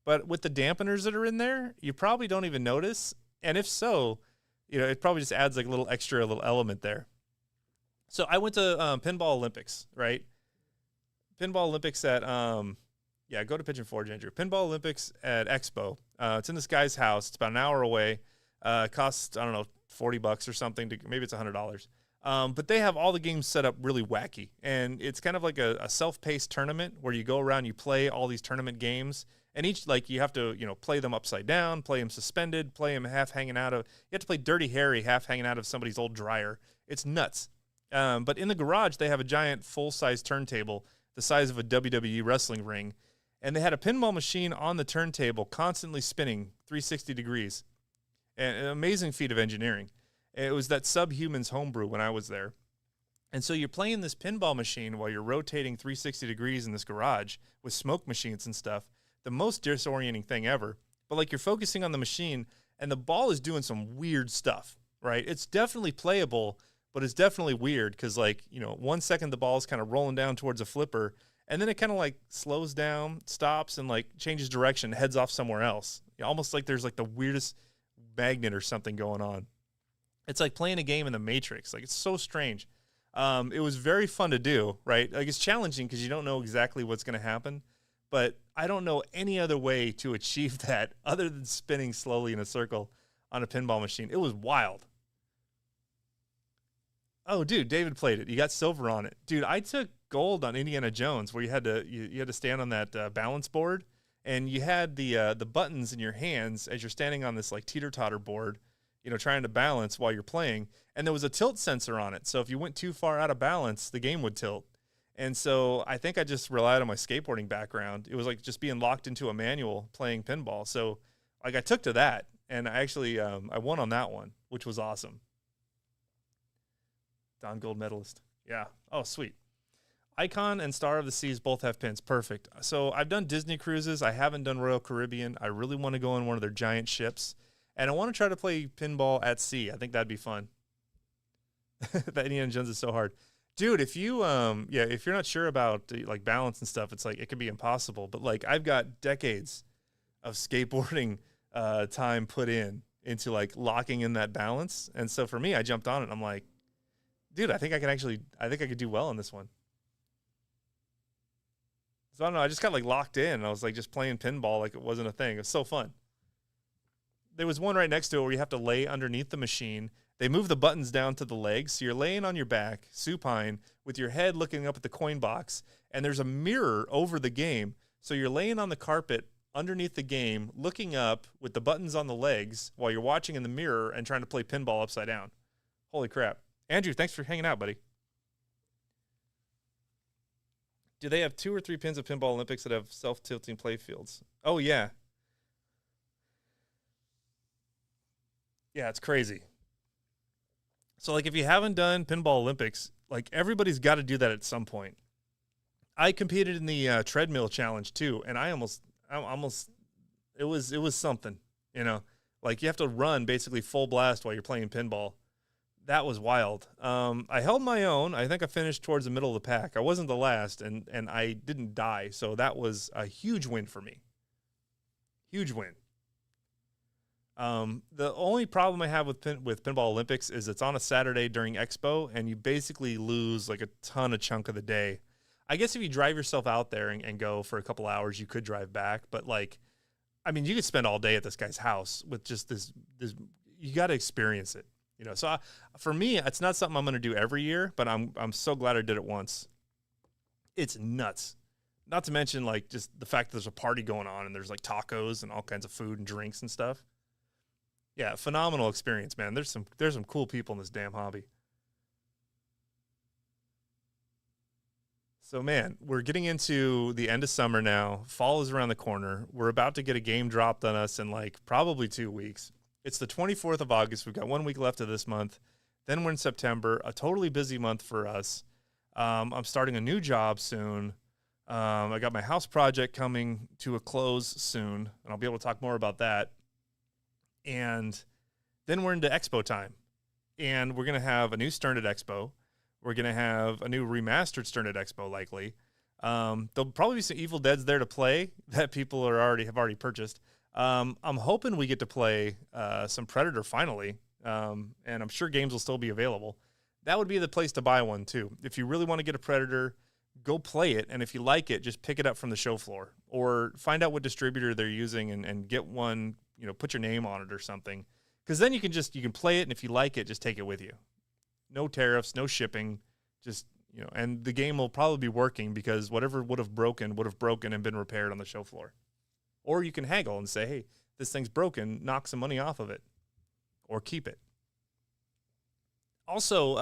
But with the dampeners that are in there, you probably don't even notice. And if so, you know, it probably just adds like a little element there. So I went to Pinball Olympics, right? Pinball Olympics at, go to Pigeon Forge, Andrew. Pinball Olympics at Expo. It's in this guy's house. It's about an hour away. Costs, I don't know, $40 or something. Maybe it's $100. But they have all the games set up really wacky. And it's kind of like a self-paced tournament where you go around, you play all these tournament games, And each, like, you have to, play them upside down, play them suspended, play them half hanging out of, you have to play Dirty Harry half hanging out of somebody's old dryer. It's nuts. But in the garage, they have a giant full-size turntable the size of a WWE wrestling ring. And they had a pinball machine on the turntable constantly spinning 360 degrees. An amazing feat of engineering. It was that Subhumans homebrew when I was there. And so you're playing this pinball machine while you're rotating 360 degrees in this garage with smoke machines and stuff. The most disorienting thing ever. But like you're focusing on the machine and the ball is doing some weird stuff, right? It's definitely playable, but it's definitely weird because 1 second the ball is kind of rolling down towards a flipper and then it kind of like slows down, stops and like changes direction, heads off somewhere else. Almost like there's like the weirdest magnet or something going on. It's like playing a game in the Matrix. Like it's so strange. It was very fun to do, right? Like it's challenging because you don't know exactly what's going to happen. But I don't know any other way to achieve that other than spinning slowly in a circle on a pinball machine. It was wild. Oh, dude, David played it. You got silver on it. Dude, I took gold on Indiana Jones where you had to stand on that balance board, and you had the buttons in your hands as you're standing on this like teeter-totter board, trying to balance while you're playing. And there was a tilt sensor on it. So if you went too far out of balance, the game would tilt. And so I think I just relied on my skateboarding background. It was like just being locked into a manual playing pinball. So like I took to that, and I actually I won on that one, which was awesome. Don Gold medalist. Yeah. Oh, sweet. Icon and Star of the Seas both have pins. Perfect. So I've done Disney cruises. I haven't done Royal Caribbean. I really want to go on one of their giant ships. And I want to try to play pinball at sea. I think that'd be fun. That Indiana Jones is so hard. Dude, if you if you're not sure about like balance and stuff, it's like it could be impossible. But like I've got decades of skateboarding time put into like locking in that balance. And so for me, I jumped on it and I'm like, dude, I think I could do well on this one. So I don't know, I just got like locked in and I was like just playing pinball like it wasn't a thing. It was so fun. There was one right next to it where you have to lay underneath the machine. They move the buttons down to the legs, so you're laying on your back, supine, with your head looking up at the coin box, and there's a mirror over the game. So you're laying on the carpet underneath the game, looking up with the buttons on the legs while you're watching in the mirror and trying to play pinball upside down. Holy crap. Andrew, thanks for hanging out, buddy. Do they have 2 or 3 pins of Pinball Olympics that have self-tilting play fields? Oh, yeah. Yeah, it's crazy. So, like, if you haven't done Pinball Olympics, like, everybody's got to do that at some point. I competed in the treadmill challenge, too, and I almost, it was something, Like, you have to run basically full blast while you're playing pinball. That was wild. I held my own. I think I finished towards the middle of the pack. I wasn't the last, and I didn't die, so that was a huge win for me. Huge win. The only problem I have with Pinball Olympics is it's on a Saturday during Expo, and you basically lose like a ton of chunk of the day. I guess if you drive yourself out there and go for a couple hours, you could drive back. But like, I mean, you could spend all day at this guy's house with just this. You got to experience it, So for me, it's not something I'm going to do every year, but I'm so glad I did it once. It's nuts. Not to mention like just the fact that there's a party going on and there's like tacos and all kinds of food and drinks and stuff. Yeah, phenomenal experience, man. There's some cool people in this damn hobby. So, man, we're getting into the end of summer now. Fall is around the corner. We're about to get a game dropped on us in like probably 2 weeks. It's the 24th of August. We've got 1 week left of this month. Then we're in September, a totally busy month for us. I'm starting a new job soon. I got my house project coming to a close soon, and I'll be able to talk more about that. And then we're into Expo time, and we're going to have a new Stern at Expo. We're going to have a new remastered Stern at Expo, likely. There'll probably be some Evil Deads there to play that people have already purchased. I'm hoping we get to play some Predator finally, and I'm sure games will still be available. That would be the place to buy one, too. If you really want to get a Predator, go play it, and if you like it, just pick it up from the show floor, or find out what distributor they're using and get one. Put your name on it or something. Because then you can play it, and if you like it, just take it with you. No tariffs, no shipping, just, and the game will probably be working because whatever would have broken and been repaired on the show floor Or you can haggle and say, hey, this thing's broken, knock some money off of it, or keep it. Also,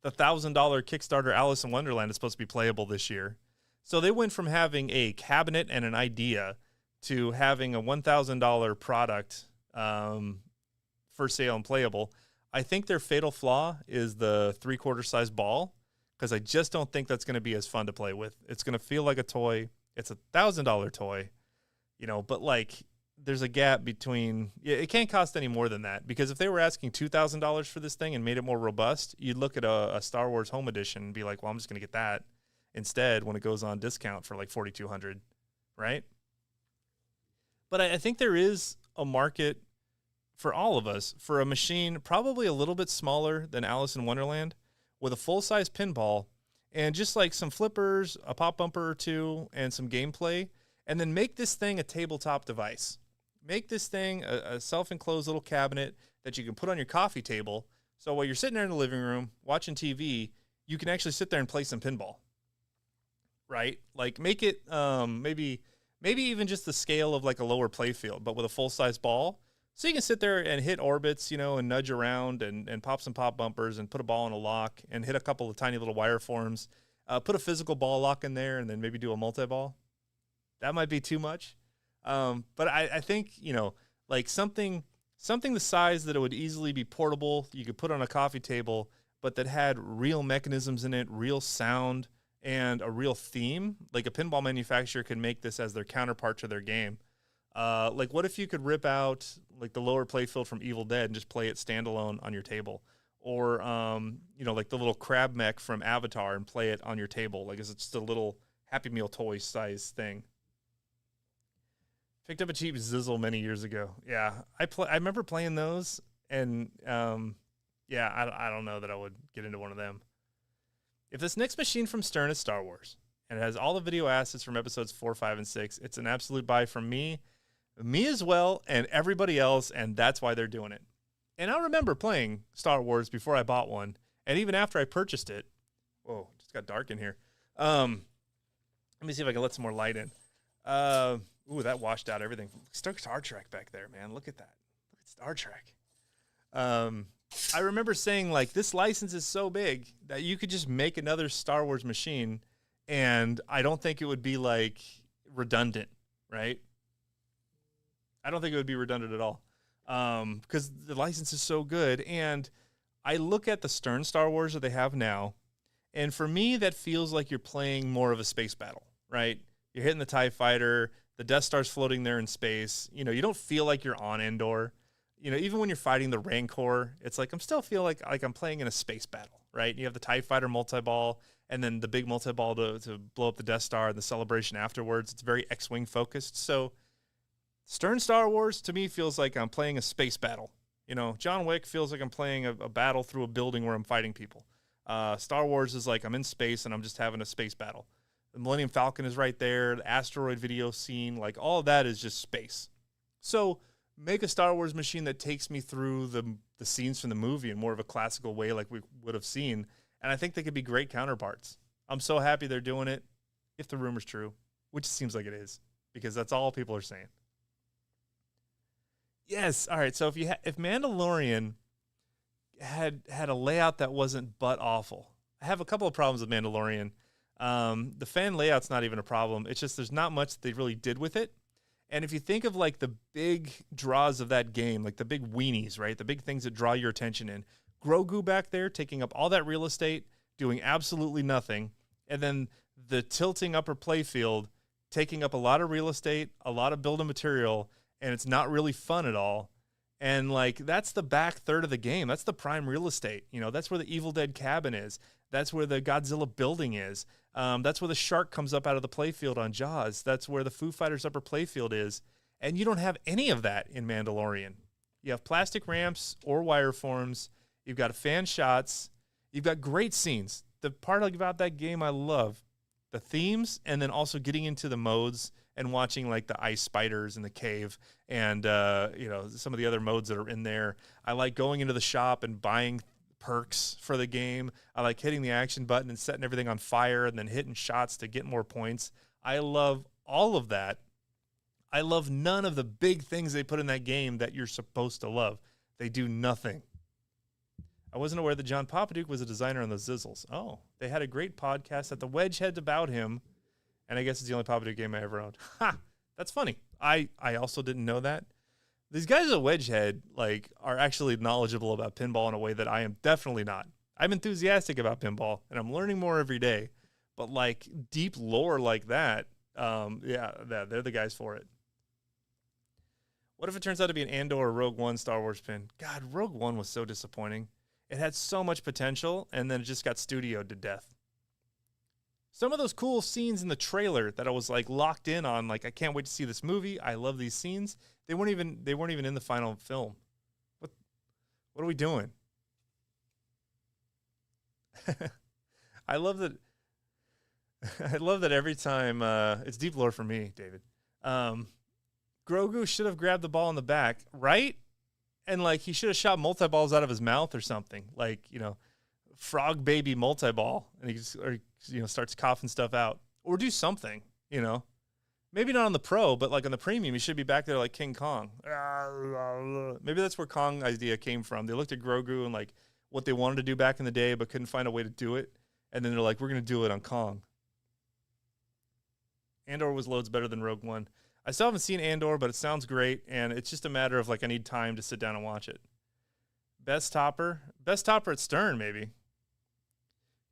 the $1,000 Kickstarter Alice in Wonderland is supposed to be playable this year. So they went from having a cabinet and an idea to having a $1,000 product for sale and playable. I think their fatal flaw is the 3/4 size ball, because I just don't think that's going to be as fun to play with. It's going to feel like a toy. It's a $1,000 toy, but like there's a gap between, it can't cost any more than that, because if they were asking $2,000 for this thing and made it more robust, you'd look at a Star Wars Home Edition and be like, well, I'm just going to get that instead when it goes on discount for like $4,200, right? But I think there is a market for all of us for a machine probably a little bit smaller than Alice in Wonderland, with a full-size pinball and just like some flippers, a pop bumper or two, and some gameplay, and then make this thing a tabletop device. Make this thing a self-enclosed little cabinet that you can put on your coffee table, so while you're sitting there in the living room watching TV, you can actually sit there and play some pinball, right? Like make it maybe even just the scale of like a lower play field, but with a full-size ball. So you can sit there and hit orbits, and nudge around and pop some pop bumpers and put a ball in a lock and hit a couple of tiny little wire forms. Put a physical ball lock in there and then maybe do a multi-ball. That might be too much. But I think, like something the size that it would easily be portable, you could put on a coffee table, but that had real mechanisms in it, real sound, and a real theme. Like a pinball manufacturer could make this as their counterpart to their game. Like what if you could rip out like the lower playfield from Evil Dead and just play it standalone on your table? Or, like the little crab mech from Avatar and play it on your table. Like it's just a little Happy Meal toy size thing. Picked up a cheap Zizzle many years ago. Yeah, I remember playing those, and I don't know that I would get into one of them. If this next machine from Stern is Star Wars, and it has all the video assets from episodes 4, 5, and 6, it's an absolute buy from me as well, and everybody else, and that's why they're doing it. And I remember playing Star Wars before I bought one, and even after I purchased it. Whoa, just got dark in here. Let me see if I can let some more light in. Ooh, that washed out everything. Star Trek back there, man. Look at that. Look at Star Trek. I remember saying, like, this license is so big that you could just make another Star Wars machine, and I don't think it would be, like, redundant, right? I don't think it would be redundant at all, because the license is so good. And I look at the Stern Star Wars that they have now, and for me, that feels like you're playing more of a space battle, right? You're hitting the TIE Fighter, the Death Star's floating there in space. You don't feel like you're on Endor. Even when you're fighting the Rancor, it's like I'm still feel like I'm playing in a space battle, right? You have the TIE Fighter multi-ball, and then the big multi-ball to blow up the Death Star and the celebration afterwards. It's very X-Wing focused. So Stern Star Wars, to me, feels like I'm playing a space battle. John Wick feels like I'm playing a battle through a building where I'm fighting people. Star Wars is like I'm in space and I'm just having a space battle. The Millennium Falcon is right there. The asteroid video scene, like all of that is just space. So make a Star Wars machine that takes me through the scenes from the movie in more of a classical way like we would have seen. And I think they could be great counterparts. I'm so happy they're doing it, if the rumor's true, which seems like it is, because that's all people are saying. Yes. All right. So if Mandalorian had a layout that wasn't butt awful, I have a couple of problems with Mandalorian. The fan layout's not even a problem. It's just there's not much that they really did with it. And if you think of like the big draws of that game, like the big weenies, right? The big things that draw your attention in. Grogu back there taking up all that real estate, doing absolutely nothing. And then the tilting upper playfield taking up a lot of real estate, a lot of building material, and it's not really fun at all. And like that's the back third of the game. That's the prime real estate. That's where the Evil Dead cabin is. That's where the Godzilla building is. That's where the shark comes up out of the playfield on Jaws. That's where the Foo Fighters upper playfield is. And you don't have any of that in Mandalorian. You have plastic ramps or wire forms. You've got fan shots. You've got great scenes. The part about that game I love, the themes, and then also getting into the modes and watching like the ice spiders in the cave and, some of the other modes that are in there. I like going into the shop and buying perks for the game. I like hitting the action button and setting everything on fire and then hitting shots to get more points. I love all of that. I love none of the big things they put in that game that you're supposed to love. They do nothing. I wasn't aware that John Papaduke was a designer on the Zizzles. Oh, they had a great podcast at the Wedgeheads about him, and I guess it's the only Papaduke game I ever owned. Ha! That's funny. I also didn't know that. These guys at Wedgehead are actually knowledgeable about pinball in a way that I am definitely not. I'm enthusiastic about pinball, and I'm learning more every day. But deep lore like that, they're the guys for it. What if it turns out to be an Andor or Rogue One Star Wars pin? God, Rogue One was so disappointing. It had so much potential, and then it just got studioed to death. Some of those cool scenes in the trailer that I was locked in on, I can't wait to see this movie. I love these scenes. They weren't even in the final film. What are we doing? I love that. I love that every time. It's deep lore for me, David. Grogu should have grabbed the ball in the back, right? And he should have shot multi-balls out of his mouth or something. Frog baby multi-ball, and he starts coughing stuff out, or do something. Maybe not on the Pro, but on the Premium, he should be back there like King Kong. Maybe that's where Kong idea came from. They looked at Grogu and what they wanted to do back in the day, but couldn't find a way to do it, and then they're like, we're gonna do it on Kong. Andor was loads better than Rogue One. I still haven't seen Andor, but it sounds great, and it's just a matter of I need time to sit down and watch it. Best topper at Stern, maybe.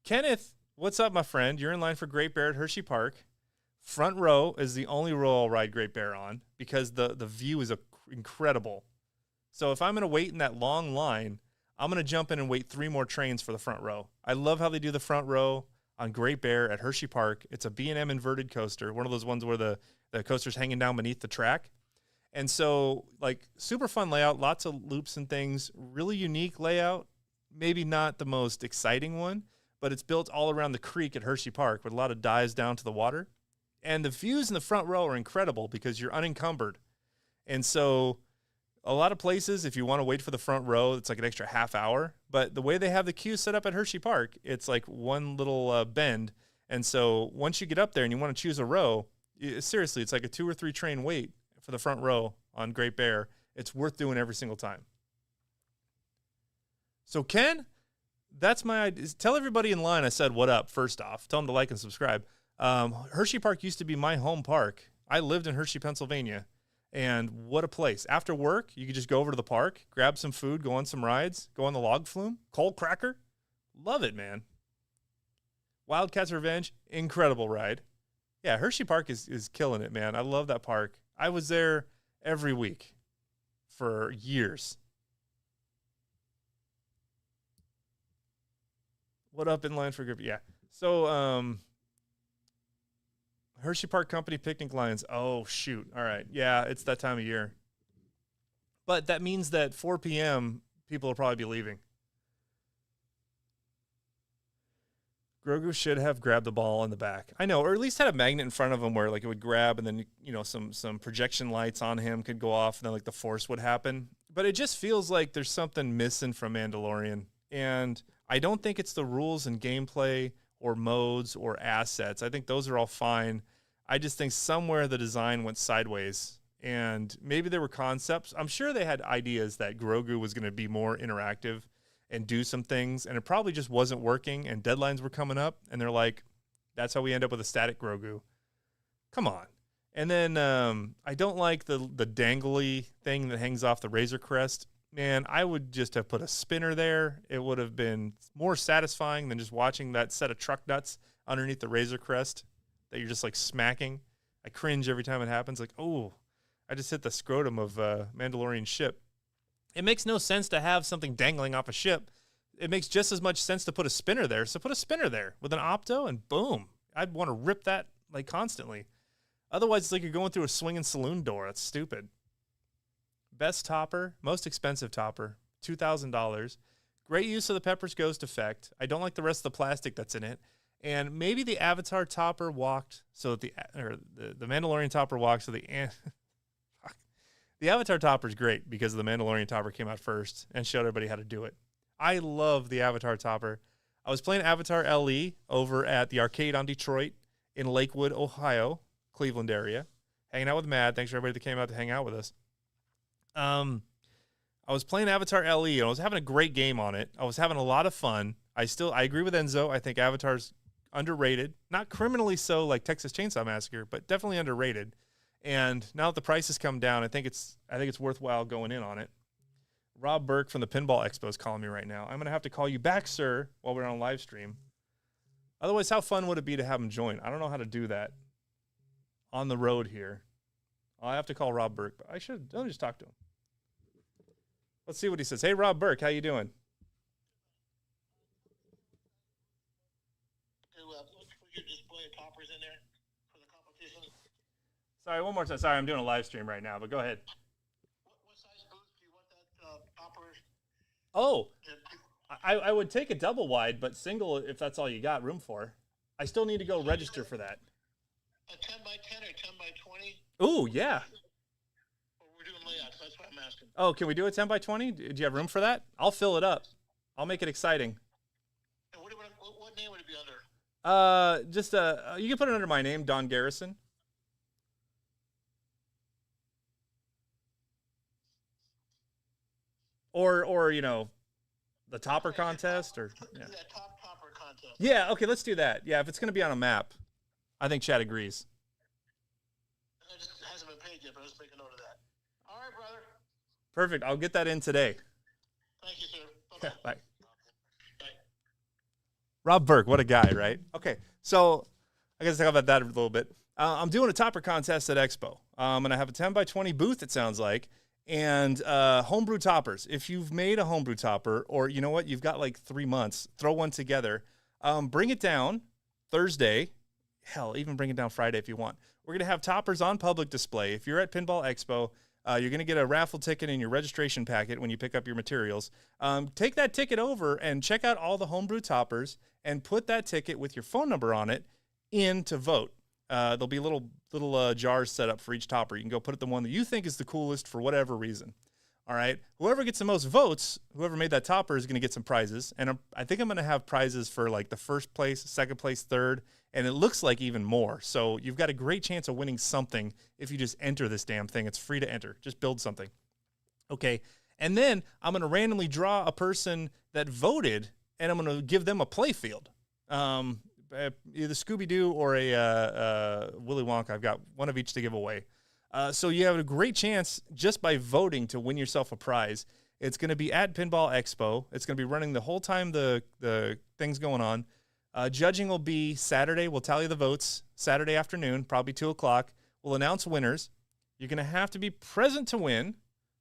Kenneth, what's up, my friend? You're in line for Great Bear at Hershey Park. Front row is the only row I'll ride Great Bear on because the view is incredible. So if I'm going to wait in that long line, I'm going to jump in and wait 3 more trains for the front row. I love how they do the front row on Great Bear at Hershey Park. It's a B&M inverted coaster, one of those ones where the coaster's hanging down beneath the track. And so, super fun layout, lots of loops and things, really unique layout, maybe not the most exciting one, but it's built all around the creek at Hershey Park with a lot of dives down to the water. And the views in the front row are incredible because you're unencumbered. And so a lot of places, if you want to wait for the front row, it's an extra half hour. But the way they have the queue set up at Hershey Park, it's one little bend. And so once you get up there and you want to choose a row, seriously, it's a 2 or 3 train wait for the front row on Great Bear. It's worth doing every single time. So Ken, that's my idea. Tell everybody in line I said what up first off. Tell them to like and subscribe. Hershey Park used to be my home park. I lived in Hershey, Pennsylvania, and what a place. After work, you could just go over to the park, grab some food, go on some rides, go on the log flume, coal cracker. Love it, man. Wildcats Revenge, incredible ride. Yeah, Hershey Park is killing it, man. I love that park. I was there every week for years. What up in line for group? Yeah. So, Hershey Park Company picnic lines. Oh, shoot. All right. Yeah, it's that time of year. But that means that 4 p.m., people will probably be leaving. Grogu should have grabbed the ball in the back. I know, or at least had a magnet in front of him where it would grab and then, some projection lights on him could go off and then the force would happen. But it just feels like there's something missing from Mandalorian. And I don't think it's the rules and gameplay or modes or assets. I think those are all fine. I just think somewhere the design went sideways, and maybe there were concepts. I'm sure they had ideas that Grogu was going to be more interactive and do some things, and it probably just wasn't working, and deadlines were coming up, and they're like, that's how we end up with a static Grogu. Come on. And then I don't like the dangly thing that hangs off the Razor Crest. Man, I would just have put a spinner there. It would have been more satisfying than just watching that set of truck nuts underneath the Razor Crest that you're just smacking. I cringe every time it happens. Oh, I just hit the scrotum of Mandalorian ship. It makes no sense to have something dangling off a ship. It makes just as much sense to put a spinner there. So put a spinner there with an opto and boom. I'd want to rip that constantly. Otherwise, it's you're going through a swinging saloon door. That's stupid. Best topper, most expensive topper, $2,000. Great use of the Pepper's Ghost effect. I don't like the rest of the plastic that's in it. And maybe the Avatar topper walked so that the Mandalorian topper walked so the Avatar topper is great because the Mandalorian topper came out first and showed everybody how to do it. I love the Avatar topper. I was playing Avatar LE over at the arcade on Detroit in Lakewood, Ohio, Cleveland area. Hanging out with Matt. Thanks for everybody that came out to hang out with us. I was playing Avatar LE, and I was having a great game on it. I was having a lot of fun. I agree with Enzo. I think Avatar's underrated. Not criminally so like Texas Chainsaw Massacre, but definitely underrated. And now that the price has come down, I think it's worthwhile going in on it. Rob Burke from the Pinball Expo is calling me right now. I'm going to have to call you back, sir, while we're on live stream. Otherwise, how fun would it be to have him join? I don't know how to do that on the road here. I'll have to call Rob Burke, but I'll just talk to him. Let's see what he says. Hey, Rob Burke, how you doing? Put your display of toppers in there for the competition. Sorry, one more time. Sorry, I'm doing a live stream right now, but go ahead. What size booth do you want that topper? Oh, I would take a double wide, but single if that's all you got room for. I still need to go register for that. A 10 by 10 or 10 by 20? Ooh, yeah. We're doing layouts. That's what I'm asking. Oh, can we do a 10 by 20? Do you have room for that? I'll fill it up. I'll make it exciting. And what name would it be under? You can put it under my name, Don Garrison. Or you know, the topper contest, or yeah. That topper contest. Yeah, okay, let's do that. Yeah, if it's gonna be on a map, I think Chad agrees. It hasn't been paid yet, but let's make a note of that. All right, brother. Perfect. I'll get that in today. Thank you, sir. Yeah, bye. Bye. Rob Burke, what a guy, right? Okay, so I guess talk about that a little bit. I'm doing a topper contest at Expo. I'm gonna have a 10 by 20 booth. It sounds like. And homebrew toppers. If you've made a homebrew topper, or you know what, you've got like 3 months, throw one together. Bring it down Thursday. Hell, even bring it down Friday if you want. We're going to have toppers on public display. If you're at Pinball Expo, you're going to get a raffle ticket in your registration packet when you pick up your materials. Take that ticket over and check out all the homebrew toppers and put that ticket with your phone number on it in to vote. There'll be little jars set up for each topper. You can go put it the one that you think is the coolest for whatever reason. All right. Whoever gets the most votes, whoever made that topper is going to get some prizes. And I think I'm going to have prizes for like the first place, second place, third, and it looks like even more. So you've got a great chance of winning something if you just enter this damn thing. It's free to enter. Just build something. Okay. And then I'm going to randomly draw a person that voted, and I'm going to give them a play field. Either Scooby-Doo or a Willy Wonka. I've got one of each to give away. So you have a great chance just by voting to win yourself a prize. It's going to be at Pinball Expo. It's going to be running the whole time the thing's going on. Judging will be Saturday. We'll tally the votes Saturday afternoon, probably 2 o'clock. We'll announce winners. You're going to have to be present to win,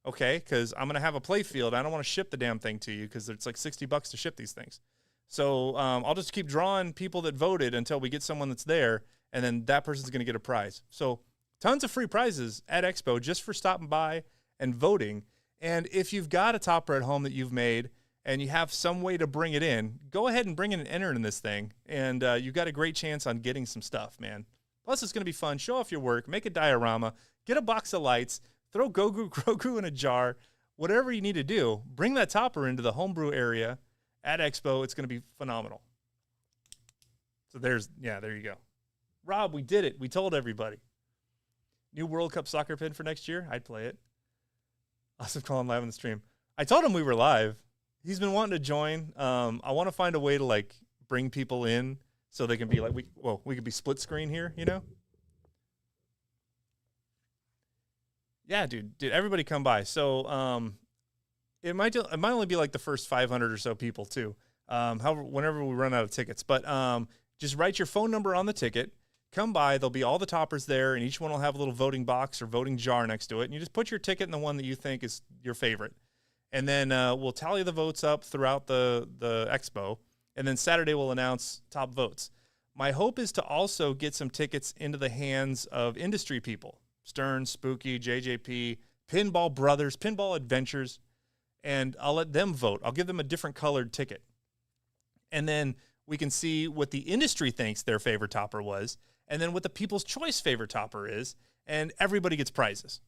okay, because I'm going to have a play field. I don't want to ship the damn thing to you because it's like $60 to ship these things. So I'll just keep drawing people that voted until we get someone that's there, and then that person's going to get a prize. So tons of free prizes at Expo just for stopping by and voting. And if you've got a topper at home that you've made and you have some way to bring it in, go ahead and bring it and enter it in this thing. And you've got a great chance on getting some stuff, man. Plus, it's going to be fun. Show off your work. Make a diorama. Get a box of lights. Throw Grogu in a jar. Whatever you need to do, bring that topper into the homebrew area at Expo. It's going to be phenomenal. So there you go. Rob, we did it. We told everybody. New World Cup soccer pin for next year. I'd play it. Awesome calling live on the stream. I told him we were live. He's been wanting to join. I want to find a way to like bring people in so they can be like, we could be split screen here, you know? Yeah, dude, everybody come by. So, it might only be like the first 500 or so people too. However, whenever we run out of tickets, but just write your phone number on the ticket. Come by. There'll be all the toppers there, and each one will have a little voting box or voting jar next to it. And you just put your ticket in the one that you think is your favorite, and then we'll tally the votes up throughout the expo. And then Saturday we'll announce top votes. My hope is to also get some tickets into the hands of industry people: Stern, Spooky, JJP, Pinball Brothers, Pinball Adventures. And I'll let them vote. I'll give them a different colored ticket. And then we can see what the industry thinks their favorite topper was, and then what the People's Choice favorite topper is, and everybody gets prizes,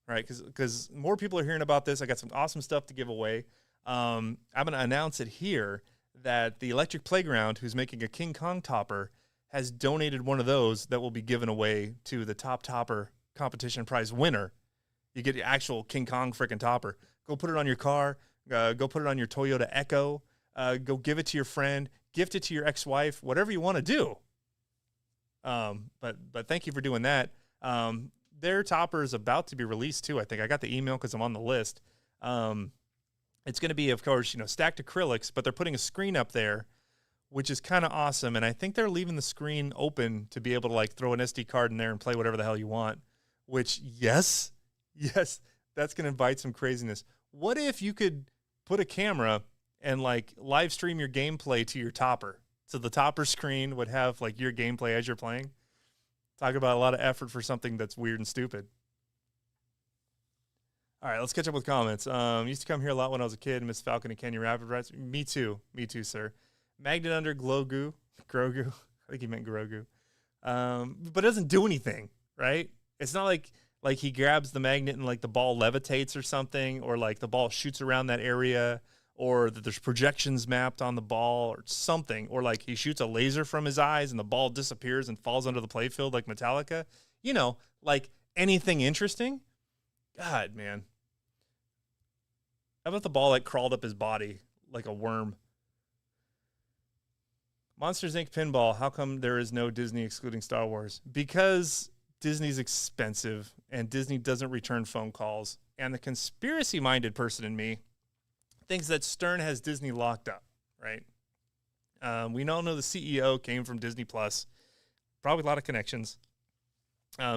right? Because more people are hearing about this. I got some awesome stuff to give away. I'm going to announce it here that the Electric Playground, who's making a King Kong topper, has donated one of those that will be given away to the top topper competition prize winner. You get the actual King Kong freaking topper. Go put it on your car. Go put it on your Toyota Echo. Go give it to your friend. Gift it to your ex-wife. Whatever you want to do. But thank you for doing that. Their topper is about to be released too. I think I got the email because I'm on the list. It's going to be, of course, stacked acrylics, but they're putting a screen up there, which is kind of awesome. And I think they're leaving the screen open to be able to like throw an SD card in there and play whatever the hell you want, which yes, that's going to invite some craziness. What if you could put a camera and like live stream your gameplay to your topper? So the topper screen would have like your gameplay as you're playing. Talk about a lot of effort for something that's weird and stupid. All right, let's catch up with comments. Used to come here a lot when I was a kid. Miss Falcon and Canyon Rapid Rats. Me too, sir. Magnet under Grogu. I think he meant Grogu. But it doesn't do anything, right? It's not like he grabs the magnet and like the ball levitates or something, or like the ball shoots around that area, or that there's projections mapped on the ball or something, or like he shoots a laser from his eyes and the ball disappears and falls onto the playfield like Metallica. Like anything interesting. God, man. How about the ball like crawled up his body like a worm? Monsters Inc. Pinball, how come there is no Disney excluding Star Wars? Because Disney's expensive and Disney doesn't return phone calls. And the conspiracy-minded person in me thinks that Stern has Disney locked up, right? We all know the CEO came from Disney Plus. Probably a lot of connections.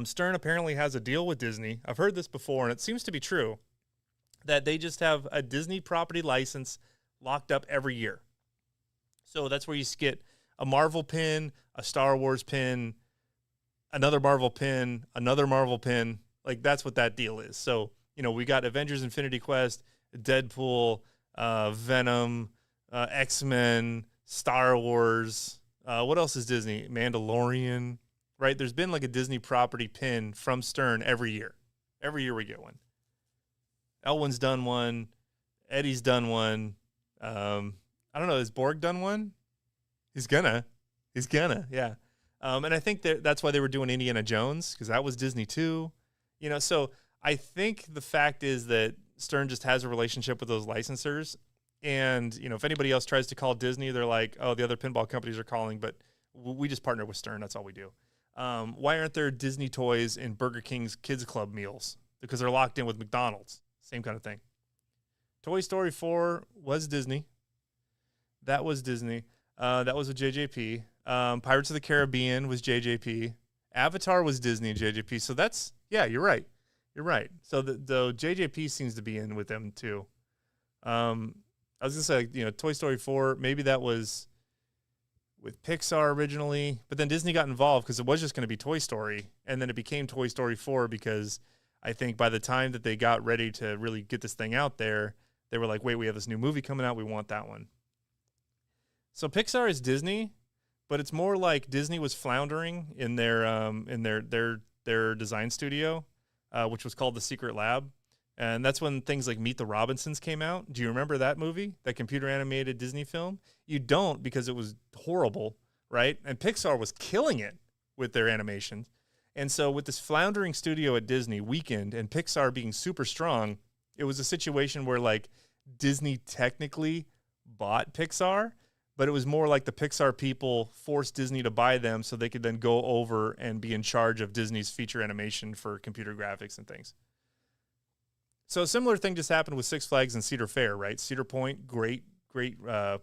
Stern apparently has a deal with Disney. I've heard this before, and it seems to be true, that they just have a Disney property license locked up every year. So that's where you get a Marvel pin, a Star Wars pin, another Marvel pin, another Marvel pin. Like, that's what that deal is. So, we got Avengers Infinity Quest, Deadpool, Venom, X-Men, Star Wars. What else is Disney? Mandalorian, right? There's been like a Disney property pin from Stern every year. Every year we get one. Elwin's done one. Eddie's done one. I don't know. Has Borg done one? He's gonna, yeah. And I think that's why they were doing Indiana Jones, because that was Disney too. So I think the fact is that Stern just has a relationship with those licensors. And, if anybody else tries to call Disney, they're like, oh, the other pinball companies are calling, but we just partner with Stern. That's all we do. Why aren't there Disney toys in Burger King's Kids Club meals? Because they're locked in with McDonald's. Same kind of thing. Toy Story 4 was Disney. That was Disney. That was a JJP. Pirates of the Caribbean was JJP. Avatar was Disney and JJP. So that's, yeah, you're right. You're right. So the JJP seems to be in with them too. I was going to say, Toy Story 4, maybe that was with Pixar originally, but then Disney got involved because it was just going to be Toy Story, and then it became Toy Story 4 because I think by the time that they got ready to really get this thing out there, they were like, wait, we have this new movie coming out. We want that one. So Pixar is Disney, but it's more like Disney was floundering in their design studio, which was called the Secret Lab. And that's when things like Meet the Robinsons came out. Do you remember that movie, that computer animated Disney film? You don't, because it was horrible, right? And Pixar was killing it with their animations. And so with this floundering studio at Disney weakened and Pixar being super strong, it was a situation where like Disney technically bought Pixar, but it was more like the Pixar people forced Disney to buy them so they could then go over and be in charge of Disney's feature animation for computer graphics and things. So a similar thing just happened with Six Flags and Cedar Fair, right? Cedar Point, great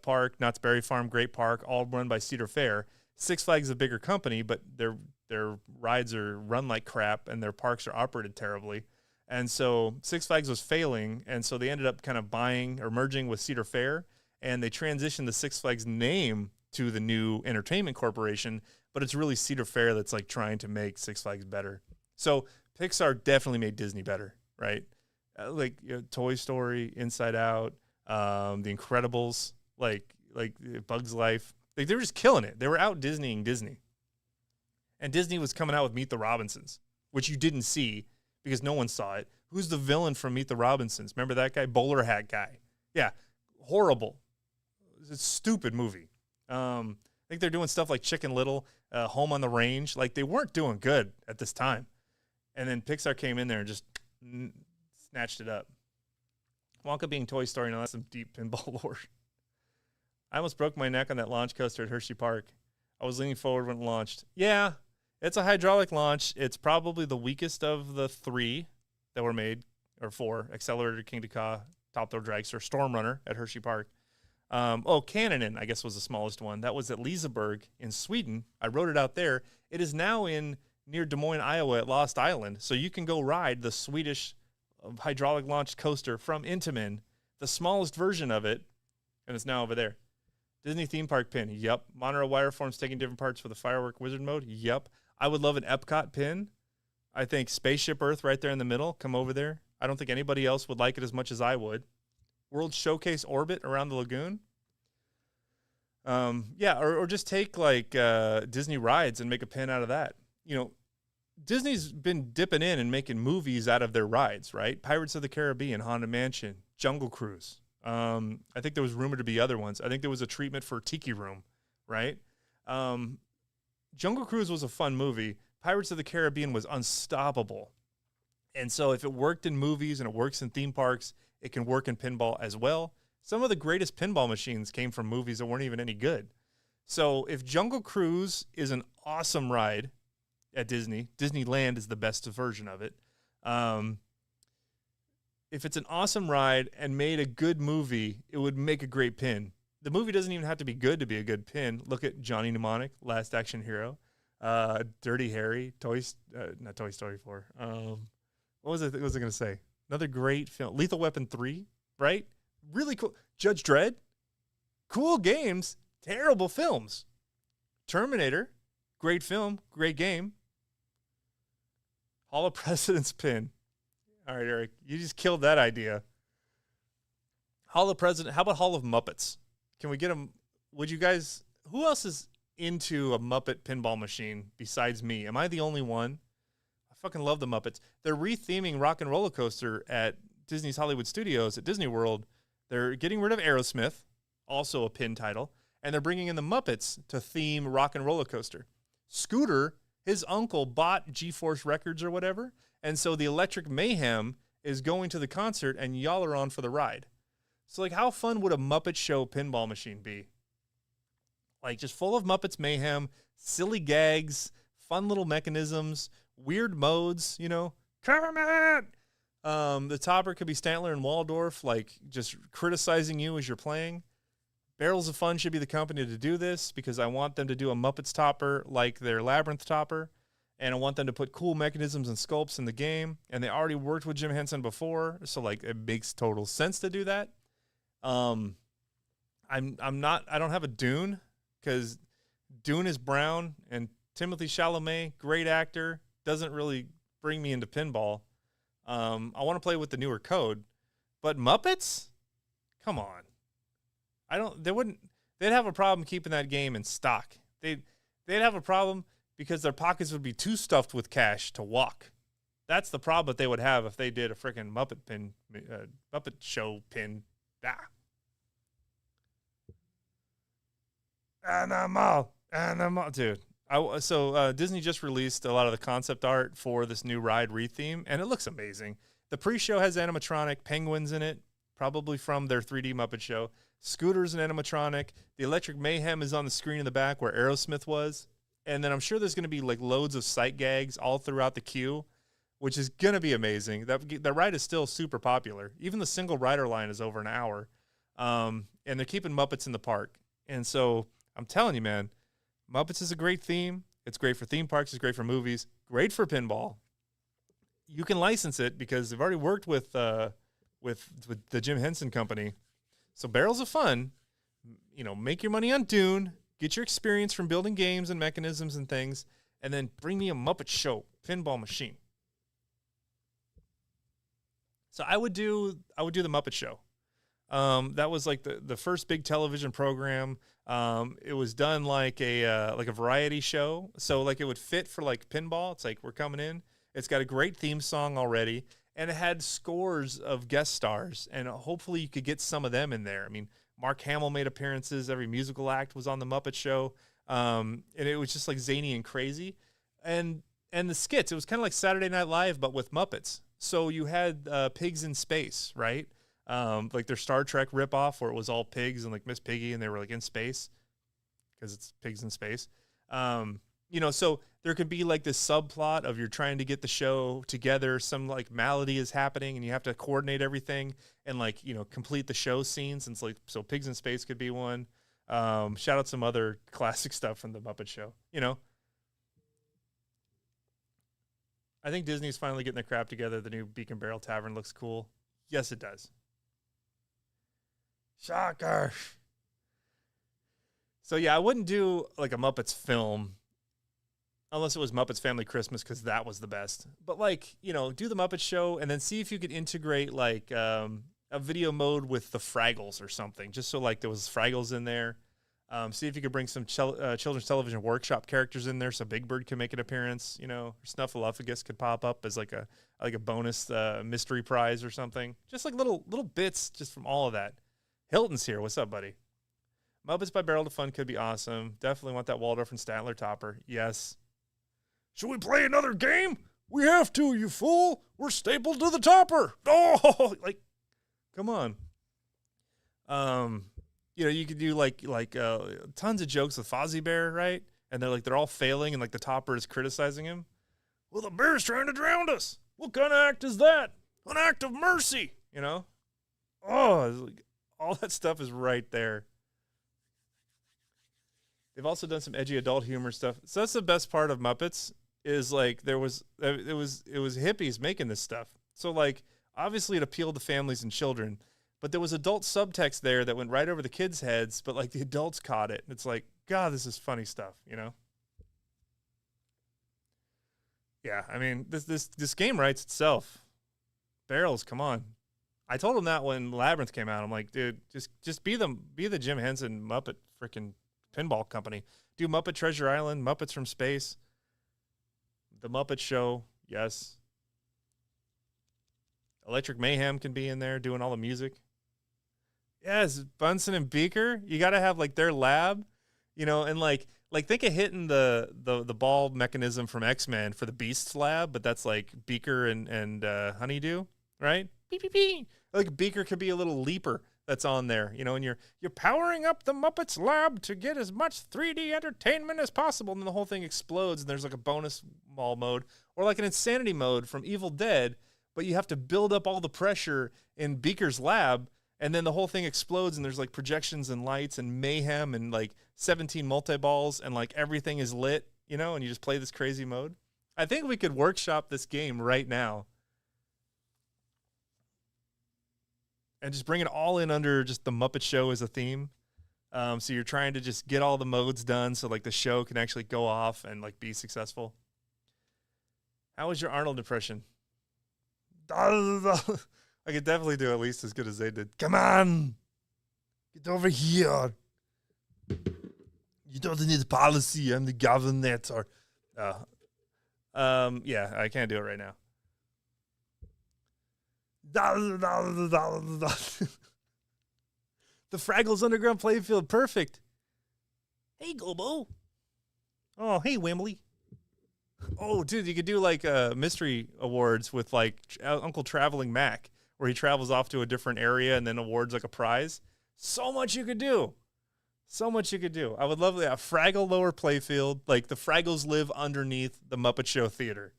park. Knott's Berry Farm, great park, all run by Cedar Fair. Six Flags is a bigger company, but their rides are run like crap and their parks are operated terribly. And so Six Flags was failing, and so they ended up kind of buying or merging with Cedar Fair, and they transitioned the Six Flags name to the new Entertainment Corporation, but it's really Cedar Fair that's like trying to make Six Flags better. So Pixar definitely made Disney better, right? Toy Story, Inside Out, The Incredibles, like Bug's Life. Like, they were just killing it. They were out Disneying Disney. And Disney was coming out with Meet the Robinsons, which you didn't see because no one saw it. Who's the villain from Meet the Robinsons? Remember that guy? Bowler hat guy. Yeah, horrible. It's a stupid movie. I think they're doing stuff like Chicken Little, Home on the Range. Like, they weren't doing good at this time. And then Pixar came in there and just snatched it up. Wonka being Toy Story, now that's some deep pinball lore. I almost broke my neck on that launch coaster at Hershey Park. I was leaning forward when it launched. Yeah, it's a hydraulic launch. It's probably the weakest of the 3 that were made, or 4. Accelerator, King Ka, Top Throw Dragster, Storm Runner at Hershey Park. Cannonen, I guess, was the smallest one. That was at Liseberg in Sweden. I rode it out there. It is now near Des Moines, Iowa at Lost Island. So you can go ride the Swedish hydraulic launched coaster from Intamin, the smallest version of it, and it's now over there. Disney theme park pin. Yep. Monorail wire forms taking different parts for the firework wizard mode. Yep. I would love an Epcot pin. I think Spaceship Earth right there in the middle. Come over there. I don't think anybody else would like it as much as I would. World Showcase Orbit around the lagoon. Or just take like Disney rides and make a pin out of that. You know, Disney's been dipping in and making movies out of their rides, right? Pirates of the Caribbean, Haunted Mansion, Jungle Cruise. I think there was rumored to be other ones. I think there was a treatment for Tiki Room, right? Jungle Cruise was a fun movie. Pirates of the Caribbean was unstoppable. And so if it worked in movies and it works in theme parks, it can work in pinball as well. Some of the greatest pinball machines came from movies that weren't even any good. So if Jungle Cruise is an awesome ride at Disney, Disneyland is the best version of it. If it's an awesome ride and made a good movie, it would make a great pin. The movie doesn't even have to be good to be a good pin. Look at Johnny Mnemonic, Last Action Hero, Dirty Harry, not Toy Story 4. What was I going to say? Another great film. Lethal Weapon 3, right? Really cool. Judge Dredd, cool games, terrible films. Terminator, great film, great game. Hall of President's pin. All right, Eric, you just killed that idea. Hall of President. How about Hall of Muppets? Can we get them? Would you guys? Who else is into a Muppet pinball machine besides me? Am I the only one? I fucking love the Muppets. They're retheming Rock and Roller Coaster at Disney's Hollywood Studios at Disney World. They're getting rid of Aerosmith, also a pin title, and they're bringing in the Muppets to theme Rock and Roller Coaster. Scooter, his uncle, bought G-Force Records or whatever, and so the Electric Mayhem is going to the concert, and y'all are on for the ride. So, like, how fun would a Muppet Show pinball machine be? Like, just full of Muppets mayhem, silly gags, fun little mechanisms, weird modes, you know. Kermit! The topper could be Stantler and Waldorf, like, just criticizing you as you're playing. Barrels of Fun should be the company to do this because I want them to do a Muppets topper like their Labyrinth topper, and I want them to put cool mechanisms and sculpts in the game, and they already worked with Jim Henson before, so, like, it makes total sense to do that. I don't have a Dune because Dune is brown and Timothée Chalamet, great actor, doesn't really bring me into pinball. I want to play with the newer code, but Muppets, come on. They'd have a problem keeping that game in stock. They'd have a problem because their pockets would be too stuffed with cash to walk. That's the problem that they would have if they did a freaking Muppet Show pin. Animal, dude. So Disney just released a lot of the concept art for this new ride retheme, and it looks amazing. The pre-show has animatronic penguins in it, probably from their 3D Muppet Show. Scooter's an animatronic. The Electric Mayhem is on the screen in the back where Aerosmith was, and then I'm sure there's going to be like loads of sight gags all throughout the queue, which is going to be amazing. The ride is still super popular. Even the single rider line is over an hour. And they're keeping Muppets in the park. And so I'm telling you, man, Muppets is a great theme. It's great for theme parks. It's great for movies. Great for pinball. You can license it because they've already worked with the Jim Henson Company. So Barrels of Fun, you know, make your money on Dune, get your experience from building games and mechanisms and things, and then bring me a Muppet Show pinball machine. So I would do the Muppet Show. That was like the first big television program. It was done like a variety show. So like it would fit for like pinball. It's like, we're coming in. It's got a great theme song already, and it had scores of guest stars, and hopefully you could get some of them in there. I mean, Mark Hamill made appearances. Every musical act was on the Muppet Show. And it was just like zany and crazy. And and the skits. It was kind of like Saturday Night Live, but with Muppets. So you had pigs in space, right? Like their Star Trek ripoff, where it was all pigs and like Miss Piggy, and they were like in space because it's pigs in space. So there could be like this subplot of you're trying to get the show together. Some like malady is happening, and you have to coordinate everything and like complete the show scenes. And it's like so, pigs in space could be one. Shout out some other classic stuff from the Muppet Show. I think Disney's finally getting their crap together. The new Beacon Barrel Tavern looks cool. Yes, it does. Shocker. So yeah, I wouldn't do like a Muppets film unless it was Muppets Family Christmas, because that was the best. But like, do the Muppet Show and then see if you could integrate like a video mode with the Fraggles or something, just so like there was Fraggles in there. See if you could bring some children's television workshop characters in there, so Big Bird can make an appearance. Snuffleupagus could pop up as like a bonus mystery prize or something. Just like little bits just from all of that. Hilton's here. What's up, buddy? Muppets by Barrel to Fun could be awesome. Definitely want that Waldorf and Statler topper. Yes. Should we play another game? We have to, you fool. We're stapled to the topper. Oh, like, come on. You could do like tons of jokes with Fozzie Bear, right? And they're all failing, and like the topper is criticizing him. Well, the bear's trying to drown us. What kind of act is that? An act of mercy, Oh, all that stuff is right there. They've also done some edgy adult humor stuff. So that's the best part of Muppets is like it was hippies making this stuff. So like obviously it appealed to families and children. But there was adult subtext there that went right over the kids' heads, but like the adults caught it. And it's like, God, this is funny stuff, Yeah, I mean, this game writes itself. Barrels, come on. I told him that when Labyrinth came out. I'm like, dude, just be the Jim Henson Muppet freaking pinball company. Do Muppet Treasure Island, Muppets from Space, The Muppet Show, yes. Electric Mayhem can be in there doing all the music. Yes, Bunsen and Beaker. You got to have like their lab, and like think of hitting the ball mechanism from X-Men for the Beast's lab, but that's like Beaker and Honeydew, right? Beep, beep, beep. Like Beaker could be a little leaper that's on there, and you're powering up the Muppets lab to get as much 3D entertainment as possible, and then the whole thing explodes, and there's like a bonus ball mode or like an insanity mode from Evil Dead, but you have to build up all the pressure in Beaker's lab. And then the whole thing explodes, and there's like projections and lights and mayhem and like 17 multi-balls, and like everything is lit, and you just play this crazy mode. I think we could workshop this game right now and just bring it all in under just the Muppet Show as a theme. So you're trying to just get all the modes done so like the show can actually go off and like be successful. How was your Arnold impression? I could definitely do at least as good as they did. Come on, get over here. You don't need policy. I'm the governor. Yeah, I can't do it right now. The Fraggles Underground Playfield, perfect. Hey, Gobo. Oh, hey, Wimbley. Oh, dude, you could do like mystery awards with like Uncle Traveling Mac, where he travels off to a different area and then awards like a prize. So much you could do. So much you could do. I would love that. Fraggle Lower Playfield. Like the Fraggles live underneath the Muppet Show Theater.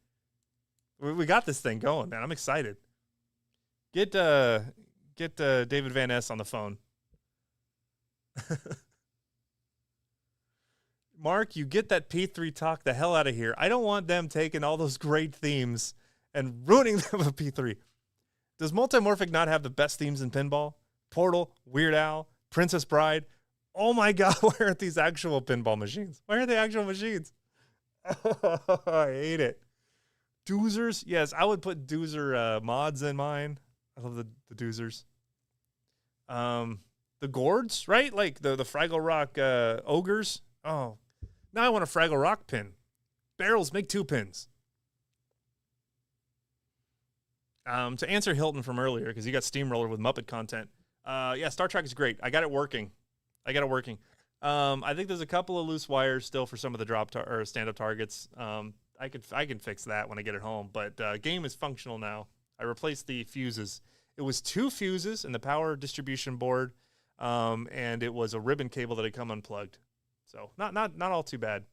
We got this thing going, man. I'm excited. Get David Van Ness on the phone. Mark, you get that P3 talk the hell out of here. I don't want them taking all those great themes and ruining them with P3. Does Multimorphic not have the best themes in pinball? Portal, Weird Al, Princess Bride. Oh my God, why aren't these actual pinball machines? Why aren't they actual machines? I hate it. Doozers? Yes, I would put Doozer mods in mine. I love the Doozers. The Gourds, right? Like the Fraggle Rock ogres. Oh, now I want a Fraggle Rock pin. Barrels, make 2 pins. To answer Hilton from earlier, because he got steamroller with Muppet content. Yeah, Star Trek is great. I got it working. I think there's a couple of loose wires still for some of the drop or stand-up targets. I I can fix that when I get it home. But game is functional now. I replaced the fuses. It was 2 fuses in the power distribution board, and it was a ribbon cable that had come unplugged. So not all too bad.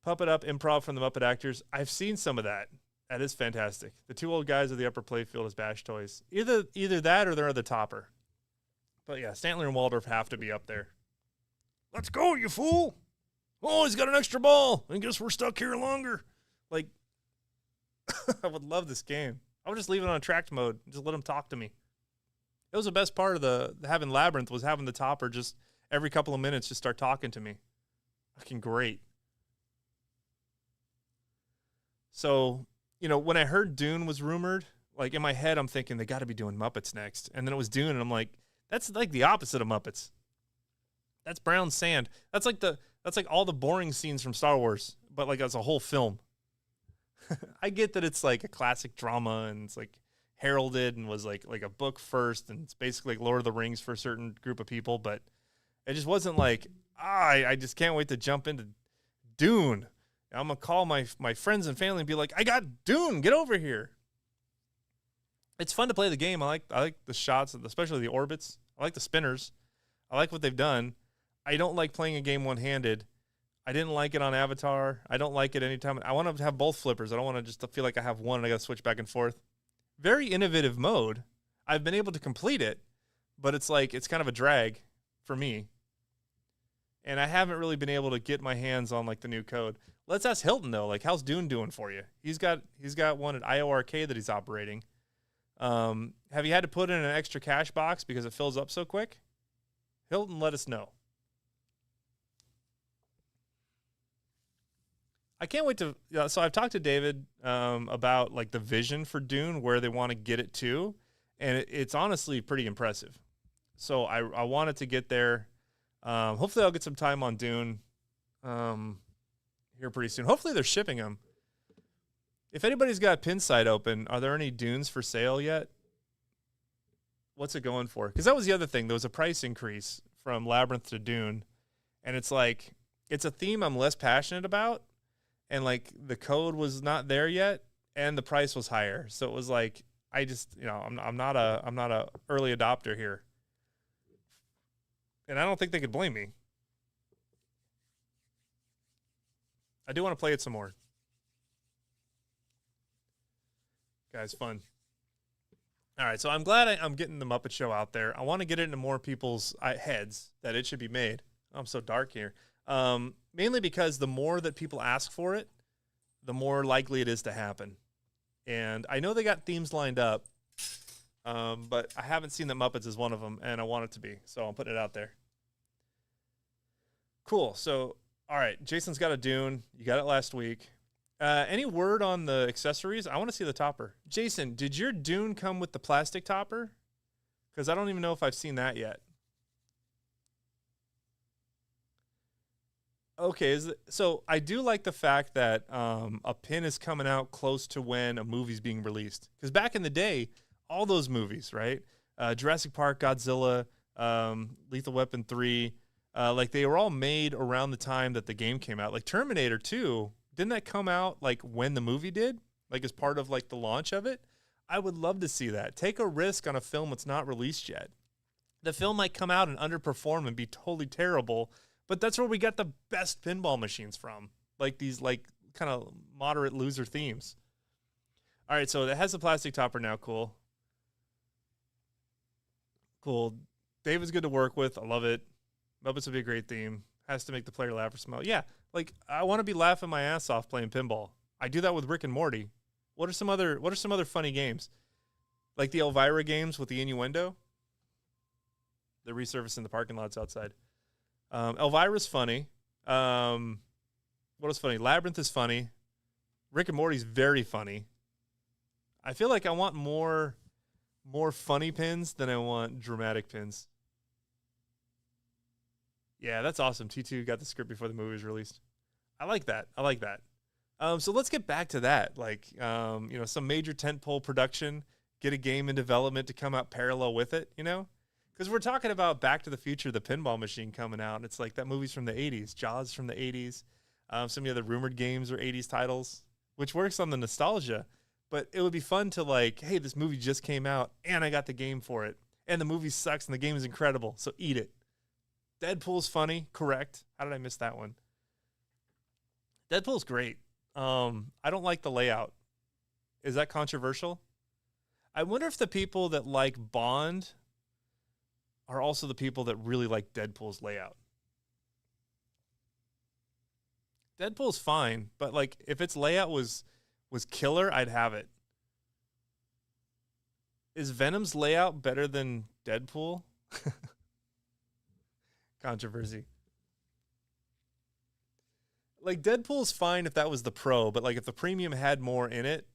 Puppet Up improv from the Muppet actors. I've seen some of that. That is fantastic. The 2 old guys of the upper playfield as bash toys. Either that or they're the topper. But yeah, Stantler and Waldorf have to be up there. Let's go, you fool! Oh, he's got an extra ball. I guess we're stuck here longer. Like, I would love this game. I would just leave it on tracked mode and just let him talk to me. That was the best part of having Labyrinth, was having the topper just every couple of minutes just start talking to me. Fucking great. So, when I heard Dune was rumored, like in my head, I'm thinking they got to be doing Muppets next. And then it was Dune, and I'm like, that's like the opposite of Muppets. That's brown sand. That's like all the boring scenes from Star Wars, but like as a whole film. I get that it's like a classic drama and it's like heralded and was like a book first, and it's basically like Lord of the Rings for a certain group of people, but it just wasn't like, I just can't wait to jump into Dune. I'm going to call my friends and family and be like, I got Dune, get over here. It's fun to play the game. I like the shots, especially the orbits. I like the spinners. I like what they've done. I don't like playing a game one-handed. I didn't like it on Avatar. I don't like it anytime. I want to have both flippers. I don't want to just feel like I have one and I got to switch back and forth. Very innovative mode. I've been able to complete it, but it's kind of a drag for me. And I haven't really been able to get my hands on like the new code. Let's ask Hilton though. Like, how's Dune doing for you? He's got one at IORK that he's operating. Have you had to put in an extra cash box because it fills up so quick? Hilton, let us know. I can't wait to. So I've talked to David about like the vision for Dune, where they want to get it to, and it's honestly pretty impressive. So I wanted to get there. Hopefully I'll get some time on Dune here pretty soon. Hopefully they're shipping them. If anybody's got Pinside open, are there any Dunes for sale yet? What's it going for? Because that was the other thing. There was a price increase from Labyrinth to Dune, and it's like it's a theme I'm less passionate about, and like the code was not there yet, and the price was higher. So it was like I just I'm not a early adopter here. And I don't think they could blame me. I do want to play it some more. Guys, fun. All right, so I'm glad I'm getting the Muppet Show out there. I want to get it into more people's heads that it should be made. I'm so dark here. Mainly because the more that people ask for it, the more likely it is to happen. And I know they got themes lined up, but I haven't seen that Muppets is one of them, and I want it to be. So I'm putting it out there. Cool. So, all right, Jason's got a Dune. You got it last week. Any word on the accessories? I want to see the topper. Jason, did your Dune come with the plastic topper? Because I don't even know if I've seen that yet. Okay, so I do like the fact that a pin is coming out close to when a movie's being released. Because back in the day, all those movies, right? Jurassic Park, Godzilla, Lethal Weapon 3, like they were all made around the time that the game came out. Like Terminator 2, didn't that come out like when the movie did? Like as part of like the launch of it? I would love to see that. Take a risk on a film that's not released yet. The film might come out and underperform and be totally terrible, but that's where we got the best pinball machines from. Like these like kind of moderate loser themes. All right, so it has a plastic topper now. Cool. Cool. David's good to work with. I love it. Muppets would be a great theme. Has to make the player laugh or smile. Yeah, like I want to be laughing my ass off playing pinball. I do that with Rick and Morty. What are some other funny games? Like the Elvira games with the innuendo. They're resurfacing the parking lots outside. Elvira's funny. What is funny? Labyrinth is funny. Rick and Morty's very funny. I feel like I want more funny pins than I want dramatic pins. Yeah, that's awesome. T2 got the script before the movie was released. I like that. So let's get back to that. Like, some major tentpole production, get a game in development to come out parallel with it, Because we're talking about Back to the Future, the pinball machine coming out. And it's like that movie's from the 80s. Jaws from the 80s. Some of the other rumored games or 80s titles, which works on the nostalgia. But it would be fun to like, hey, this movie just came out and I got the game for it. And the movie sucks and the game is incredible, so eat it. Deadpool's funny, correct. How did I miss that one? Deadpool's great. I don't like the layout. Is that controversial? I wonder if the people that like Bond are also the people that really like Deadpool's layout. Deadpool's fine, but like if its layout was killer, I'd have it. Is Venom's layout better than Deadpool? Controversy. Like Deadpool's fine if that was the pro, but like if the premium had more in it,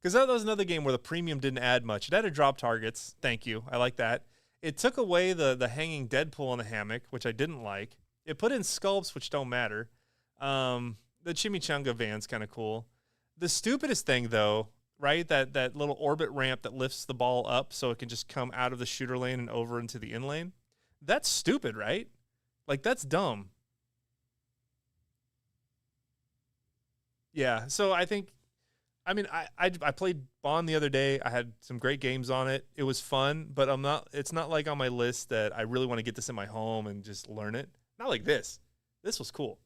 because that was another game where the premium didn't add much. It had to drop targets. Thank you. I like that. It took away the hanging Deadpool in the hammock, which I didn't like. It put in sculpts, which don't matter. The chimichanga van's kind of cool. The stupidest thing, though, right, that little orbit ramp that lifts the ball up so it can just come out of the shooter lane and over into the in lane, that's stupid, right? Like, that's dumb. Yeah, so I think, I mean, I played Bond the other day. I had some great games on it. It was fun, but it's not like on my list that I really want to get this in my home and just learn it. Not like this. This was cool.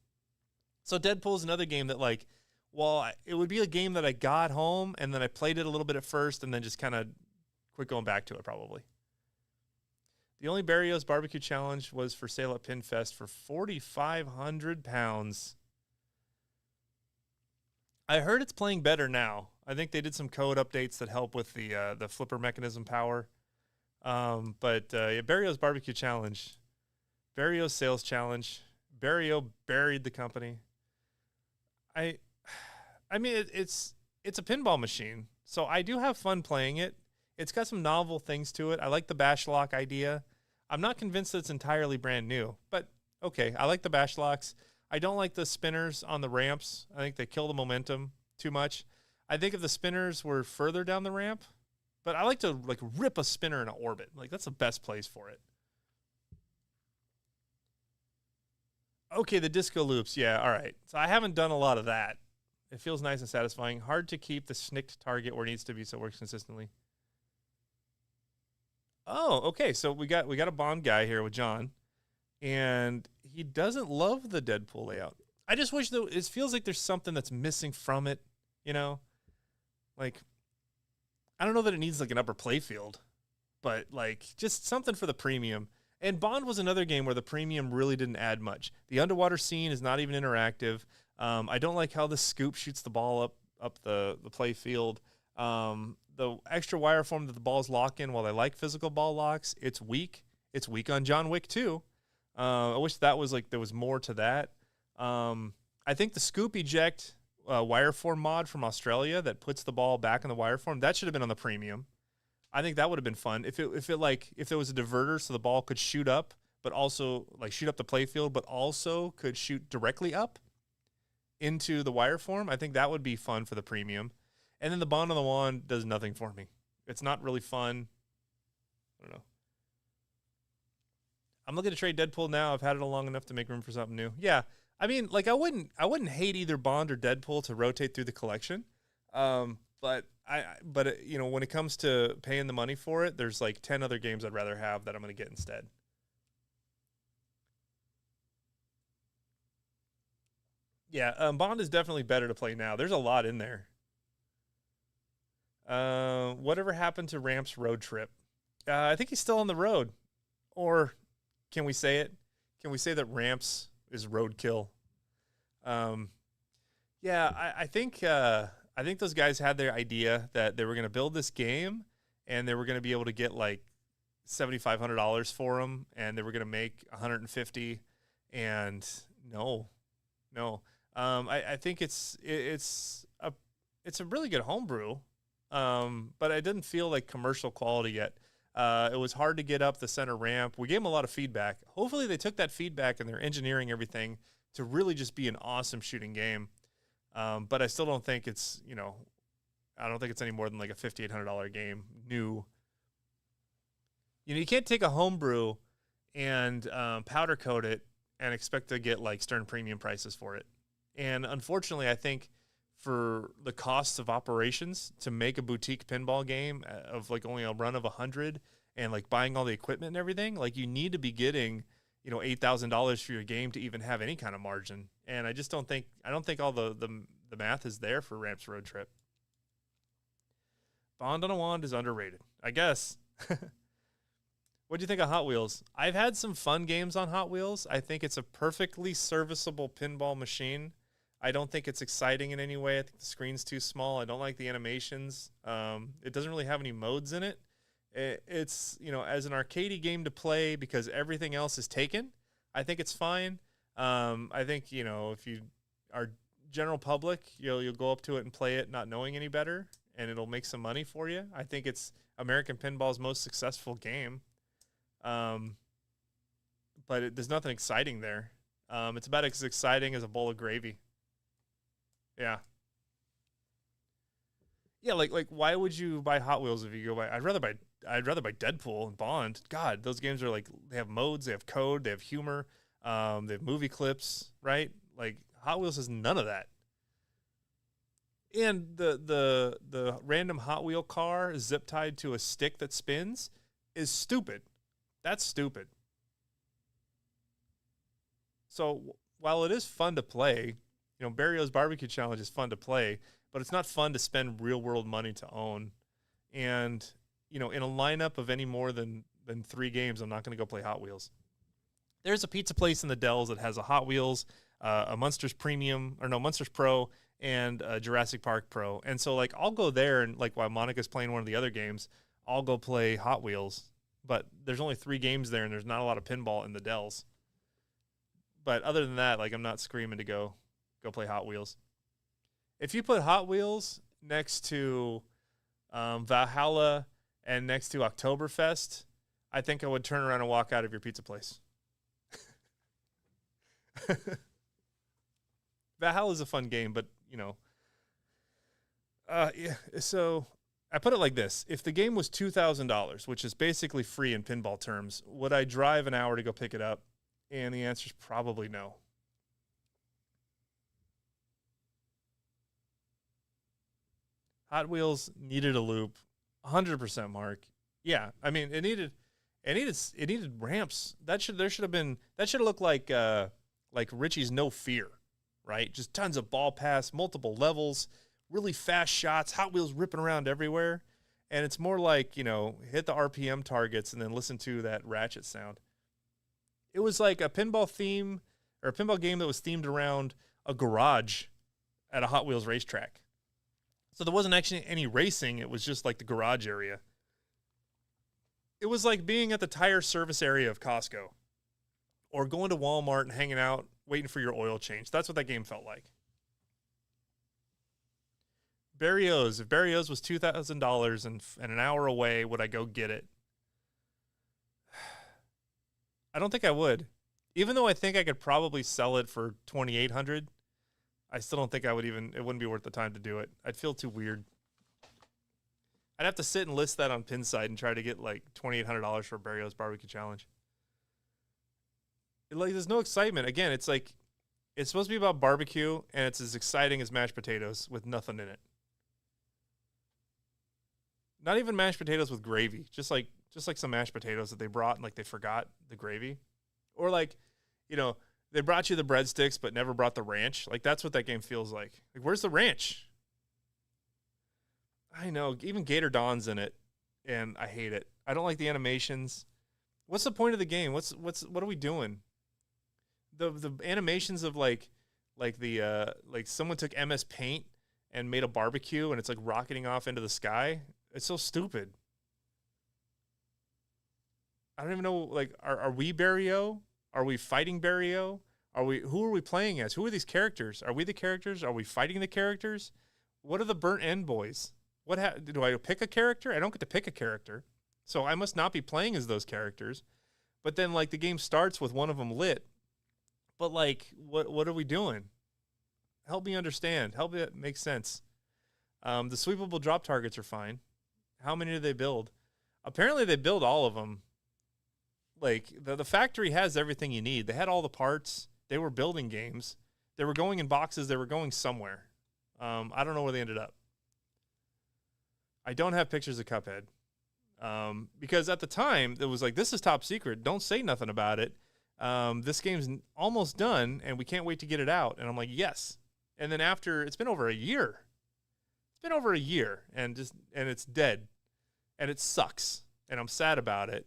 So Deadpool's another game that, like, well, it would be a game that I got home and then I played it a little bit at first and then just kind of quit going back to it probably. The only Barrios Barbecue Challenge was for sale at PinFest for 4,500 pounds. I heard it's playing better now. I think they did some code updates that help with the flipper mechanism power. But Barrios Barbecue Challenge, Barrios Sales Challenge, Barrio buried the company. I mean, it's a pinball machine, so I do have fun playing it. It's got some novel things to it. I like the bash lock idea. I'm not convinced that it's entirely brand new, but okay, I like the bash locks. I don't like the spinners on the ramps. I think they kill the momentum too much. I think if the spinners were further down the ramp, but I like to like rip a spinner in an orbit. Like that's the best place for it. Okay, the disco loops. Yeah, all right. So I haven't done a lot of that. It feels nice and satisfying. Hard to keep the snicked target where it needs to be so it works consistently. Oh, okay. So we got a Bond guy here with John, and he doesn't love the Deadpool layout. I just wish though it feels like there's something that's missing from it, you know? Like I don't know that it needs like an upper playfield, but like just something for the premium. And Bond was another game where the premium really didn't add much. The underwater scene is not even interactive. I don't like how the scoop shoots the ball up the play field. The extra wire form that the balls lock in, while I like physical ball locks, it's weak. It's weak on John Wick 2. I wish that was like there was more to that. I think the scoop eject wire form mod from Australia that puts the ball back in the wire form, that should have been on the premium. I think that would have been fun if there was a diverter so the ball could shoot up, but also like shoot up the playfield, but also could shoot directly up into the wire form. I think that would be fun for the premium. And then the Bond on the Wand does nothing for me. It's not really fun. I don't know. I'm looking to trade Deadpool now. I've had it long enough to make room for something new. Yeah, I mean, like I wouldn't hate either Bond or Deadpool to rotate through the collection. But you know, when it comes to paying the money for it, there's like 10 other games I'd rather have that I'm going to get instead. Yeah, Bond is definitely better to play now. There's a lot in there. Whatever happened to Ramp's road trip? I think he's still on the road. Or can we say it? Can we say that Ramps is roadkill? Yeah, I think those guys had their idea that they were going to build this game and they were going to be able to get like $7,500 for them, and they were going to make $150. And no. I think it's a really good homebrew, but it didn't feel like commercial quality yet. It was hard to get up the center ramp. We gave them a lot of feedback. Hopefully they took that feedback and they're engineering everything to really just be an awesome shooting game. But I still don't think it's, I don't think it's any more than like a $5,800 game new. You can't take a homebrew and powder coat it and expect to get like Stern premium prices for it. And unfortunately, I think for the costs of operations to make a boutique pinball game of like only a run of 100 and like buying all the equipment and everything, like you need to be getting, you know, $8,000 for your game to even have any kind of margin. And I just don't think all the math is there for Ramps Road Trip. Bond on a Wand is underrated, I guess. What do you think of Hot Wheels? I've had some fun games on Hot Wheels. I think it's a perfectly serviceable pinball machine. I don't think it's exciting in any way. I think the screen's too small. I don't like the animations. It doesn't really have any modes in it. It's, you know, as an arcadey game to play because everything else is taken, I think it's fine. I think, you know, if you are general public, you'll go up to it and play it not knowing any better, and it'll make some money for you. I think it's American Pinball's most successful game. But there's nothing exciting there. It's about as exciting as a bowl of gravy. Yeah. Yeah, like why would you buy Hot Wheels if you go buy? I'd rather buy Deadpool and Bond. God, those games are like, they have modes, they have code, they have humor, they have movie clips, right? Like Hot Wheels has none of that. And the random Hot Wheel car zip tied to a stick that spins is stupid. That's stupid. So while it is fun to play, you know, Barrio's Barbecue Challenge is fun to play, but it's not fun to spend real world money to own. And, you know, in a lineup of any more than 3 games, I'm not going to go play Hot Wheels. There's a pizza place in the Dells that has a Hot Wheels, a Munsters Munsters Pro, and a Jurassic Park Pro. And so, like, I'll go there and, like, while Monica's playing one of the other games, I'll go play Hot Wheels. But there's only 3 games there, and there's not a lot of pinball in the Dells. But other than that, like, I'm not screaming to go play Hot Wheels. If you put Hot Wheels next to Valhalla and next to Oktoberfest, I think I would turn around and walk out of your pizza place. Valhalla is a fun game, but, you know. Yeah, so I put it like this. If the game was $2,000, which is basically free in pinball terms, would I drive an hour to go pick it up? And the answer is probably no. Hot Wheels needed a loop, 100%, Mark. Yeah, I mean, it needed ramps. That should have looked like Richie's No Fear, right? Just tons of ball pass, multiple levels, really fast shots, Hot Wheels ripping around everywhere. And it's more like, you know, hit the RPM targets and then listen to that ratchet sound. It was like a pinball theme or a pinball game that was themed around a garage at a Hot Wheels racetrack. So there wasn't actually any racing. It was just like the garage area. It was like being at the tire service area of Costco or going to Walmart and hanging out, waiting for your oil change. That's what that game felt like. Barrio's. If Barrio's was $2,000 and an hour away, would I go get it? I don't think I would. Even though I think I could probably sell it for $2,800, I still don't think it wouldn't be worth the time to do it. I'd feel too weird. I'd have to sit and list that on Pinside and try to get like $2,800 for Barrio's Barbecue Challenge. Like, there's no excitement. Again, it's like, it's supposed to be about barbecue, and it's as exciting as mashed potatoes with nothing in it. Not even mashed potatoes with gravy. Just like some mashed potatoes that they brought and like they forgot the gravy. Or like, you know, they brought you the breadsticks but never brought the ranch. Like, that's what that game feels like. Like, where's the ranch? I know, even Gator Dawn's in it, and I hate it. I don't like the animations. What's the point of the game? What are we doing? The animations of like someone took MS Paint and made a barbecue and it's like rocketing off into the sky. It's so stupid. I don't even know, like, are we Barrio? Are we fighting Barrio? Who are we playing as? Who are these characters? Are we the characters? Are we fighting the characters? What are the burnt end boys? Do I pick a character? I don't get to pick a character. So I must not be playing as those characters. But then, like, the game starts with one of them lit. But, like, what are we doing? Help me understand. Help it make sense. The sweepable drop targets are fine. How many do they build? Apparently they build all of them. Like, the factory has everything you need. They had all the parts. They were building games. They were going in boxes. They were going somewhere. I don't know where they ended up. I don't have pictures of Cuphead. Because at the time, it was like, this is top secret. Don't say nothing about it. This game's almost done, and we can't wait to get it out. And I'm like, yes. And then after, it's been over a year. It's been over a year, and it's dead. And it sucks. And I'm sad about it.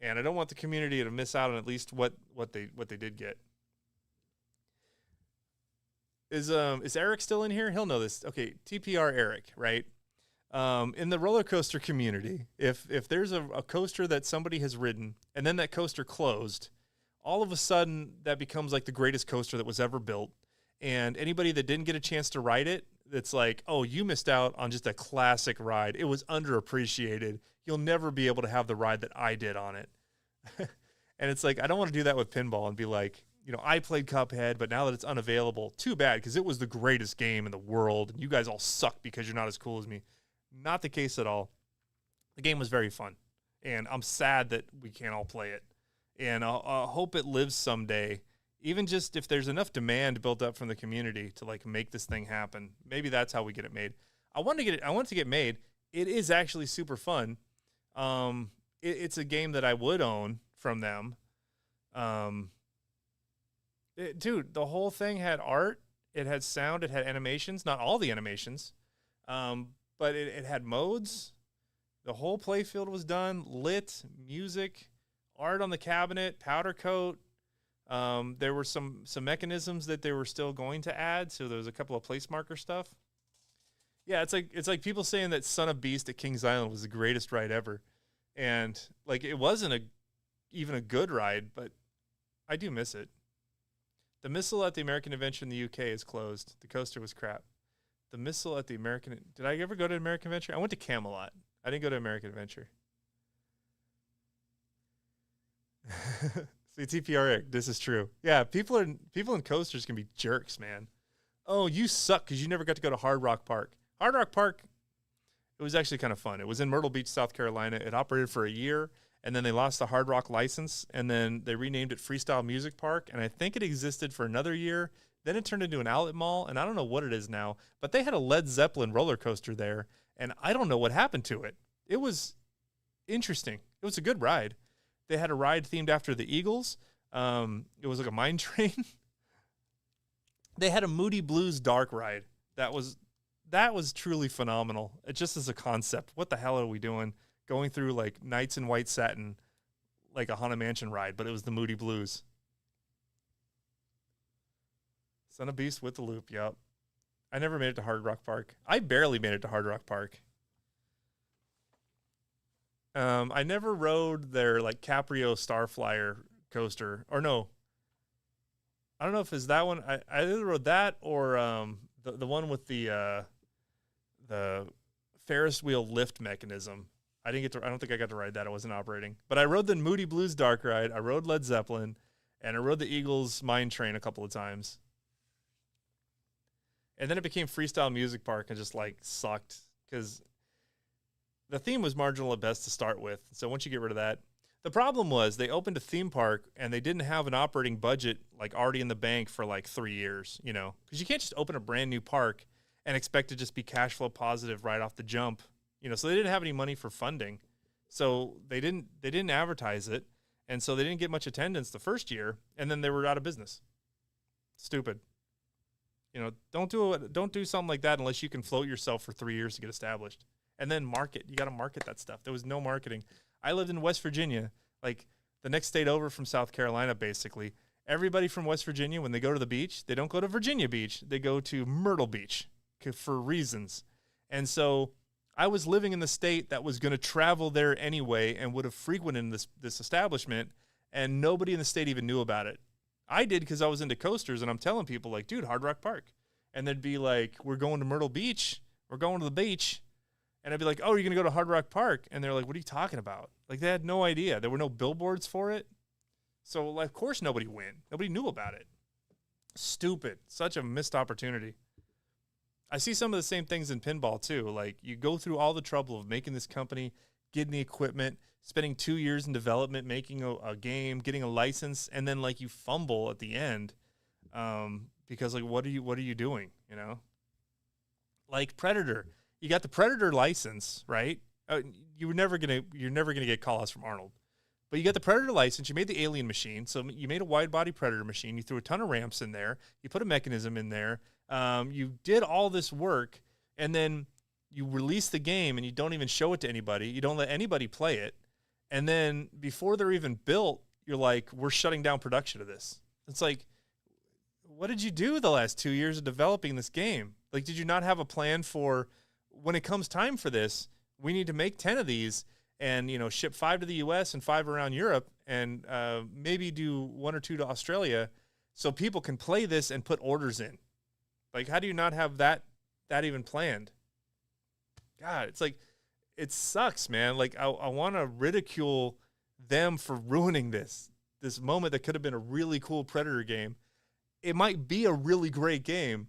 And I don't want the community to miss out on at least what they did get. Is Eric still in here? He'll know this. Okay, TPR Eric, right? In the roller coaster community, if there's a coaster that somebody has ridden and then that coaster closed, all of a sudden that becomes like the greatest coaster that was ever built. And anybody that didn't get a chance to ride it, it's like, oh, you missed out on just a classic ride. It was underappreciated. You'll never be able to have the ride that I did on it. And it's like, I don't want to do that with pinball and be like, you know, I played Cuphead, but now that it's unavailable, too bad, because it was the greatest game in the world, and you guys all suck because you're not as cool as me. Not the case at all. The game was very fun, and I'm sad that we can't all play it. And I hope it lives someday, even just if there's enough demand built up from the community to like make this thing happen. Maybe that's how we get it made. I want it to get made. It is actually super fun. It's a game that I would own from them. Dude, the whole thing had art. It had sound. It had animations. Not all the animations. But it had modes. The whole playfield was done. Lit, music, art on the cabinet, powder coat. There were some mechanisms that they were still going to add. So there was a couple of place marker stuff. Yeah, it's like people saying that Son of Beast at Kings Island was the greatest ride ever. And like it wasn't even a good ride, but I do miss it. The missile at the American Adventure in the UK is closed. The coaster was crap. The missile at the American... Did I ever go to American Adventure? I went to Camelot. I didn't go to American Adventure. See, TPR, this is true. Yeah, people in coasters can be jerks, man. Oh, you suck because you never got to go to Hard Rock Park. Hard Rock Park, it was actually kind of fun. It was in Myrtle Beach, South Carolina. It operated for a year, and then they lost the Hard Rock license, and then they renamed it Freestyle Music Park, and I think it existed for another year. Then it turned into an outlet mall, and I don't know what it is now, but they had a Led Zeppelin roller coaster there, and I don't know what happened to it. It was interesting. It was a good ride. They had a ride themed after the Eagles. It was like a mine train. They had a Moody Blues dark ride. That was truly phenomenal. It just as a concept. What the hell are we doing? Going through like Knights in White Satin, like a Haunted Mansion ride, but it was the Moody Blues. Son of Beast with the loop, yep. I never made it to Hard Rock Park. I barely made it to Hard Rock Park. I never rode their like Caprio Starflyer coaster. Or no. I don't know if it's that one. I either rode that or the one with the Ferris wheel lift mechanism. I don't think I got to ride that. It wasn't operating. But I rode the Moody Blues dark ride. I rode Led Zeppelin, and I rode the Eagles mine train a couple of times. And then it became Freestyle Music Park and just like sucked because the theme was marginal at best to start with. So once you get rid of that, the problem was they opened a theme park and they didn't have an operating budget like already in the bank for like 3 years, you know, because you can't just open a brand new park and expect to just be cash flow positive right off the jump, you know. So they didn't have any money for funding, so they didn't advertise it, and so they didn't get much attendance the first year, and then they were out of business. Stupid. You know, don't do something like that unless you can float yourself for 3 years to get established. And then market. You got to market that stuff. There was no marketing. I lived in West Virginia, like the next state over from South Carolina, basically. Everybody from West Virginia, when they go to the beach, they don't go to Virginia Beach. They go to Myrtle Beach for reasons. And so I was living in the state that was going to travel there anyway and would have frequented this establishment, and nobody in the state even knew about it. I did because I was into coasters, and I'm telling people, like, dude, Hard Rock Park. And they'd be like, we're going to Myrtle Beach. We're going to the beach. And I'd be like, oh, you're going to go to Hard Rock Park? And they're like, what are you talking about? Like, they had no idea. There were no billboards for it. So, like, of course nobody went. Nobody knew about it. Stupid. Such a missed opportunity. I see some of the same things in pinball, too. Like, you go through all the trouble of making this company, getting the equipment, spending 2 years in development, making a game, getting a license, and then, like, you fumble at the end. because like what are you doing, you know? Like Predator. You got the Predator license, right? You're never gonna get call-outs from Arnold. But you got the Predator license, you made the Alien machine, so you made a wide-body Predator machine, you threw a ton of ramps in there, you put a mechanism in there, you did all this work, and then you release the game and you don't even show it to anybody, you don't let anybody play it, and then before they're even built, you're like, we're shutting down production of this. It's like, what did you do the last 2 years of developing this game? Like, did you not have a plan for when it comes time for this, we need to make 10 of these and, you know, ship 5 to the US and 5 around Europe and maybe do 1 or 2 to Australia so people can play this and put orders in. Like, how do you not have that even planned? God, it's like, it sucks, man. Like, I want to ridicule them for ruining this moment that could have been a really cool Predator game. It might be a really great game,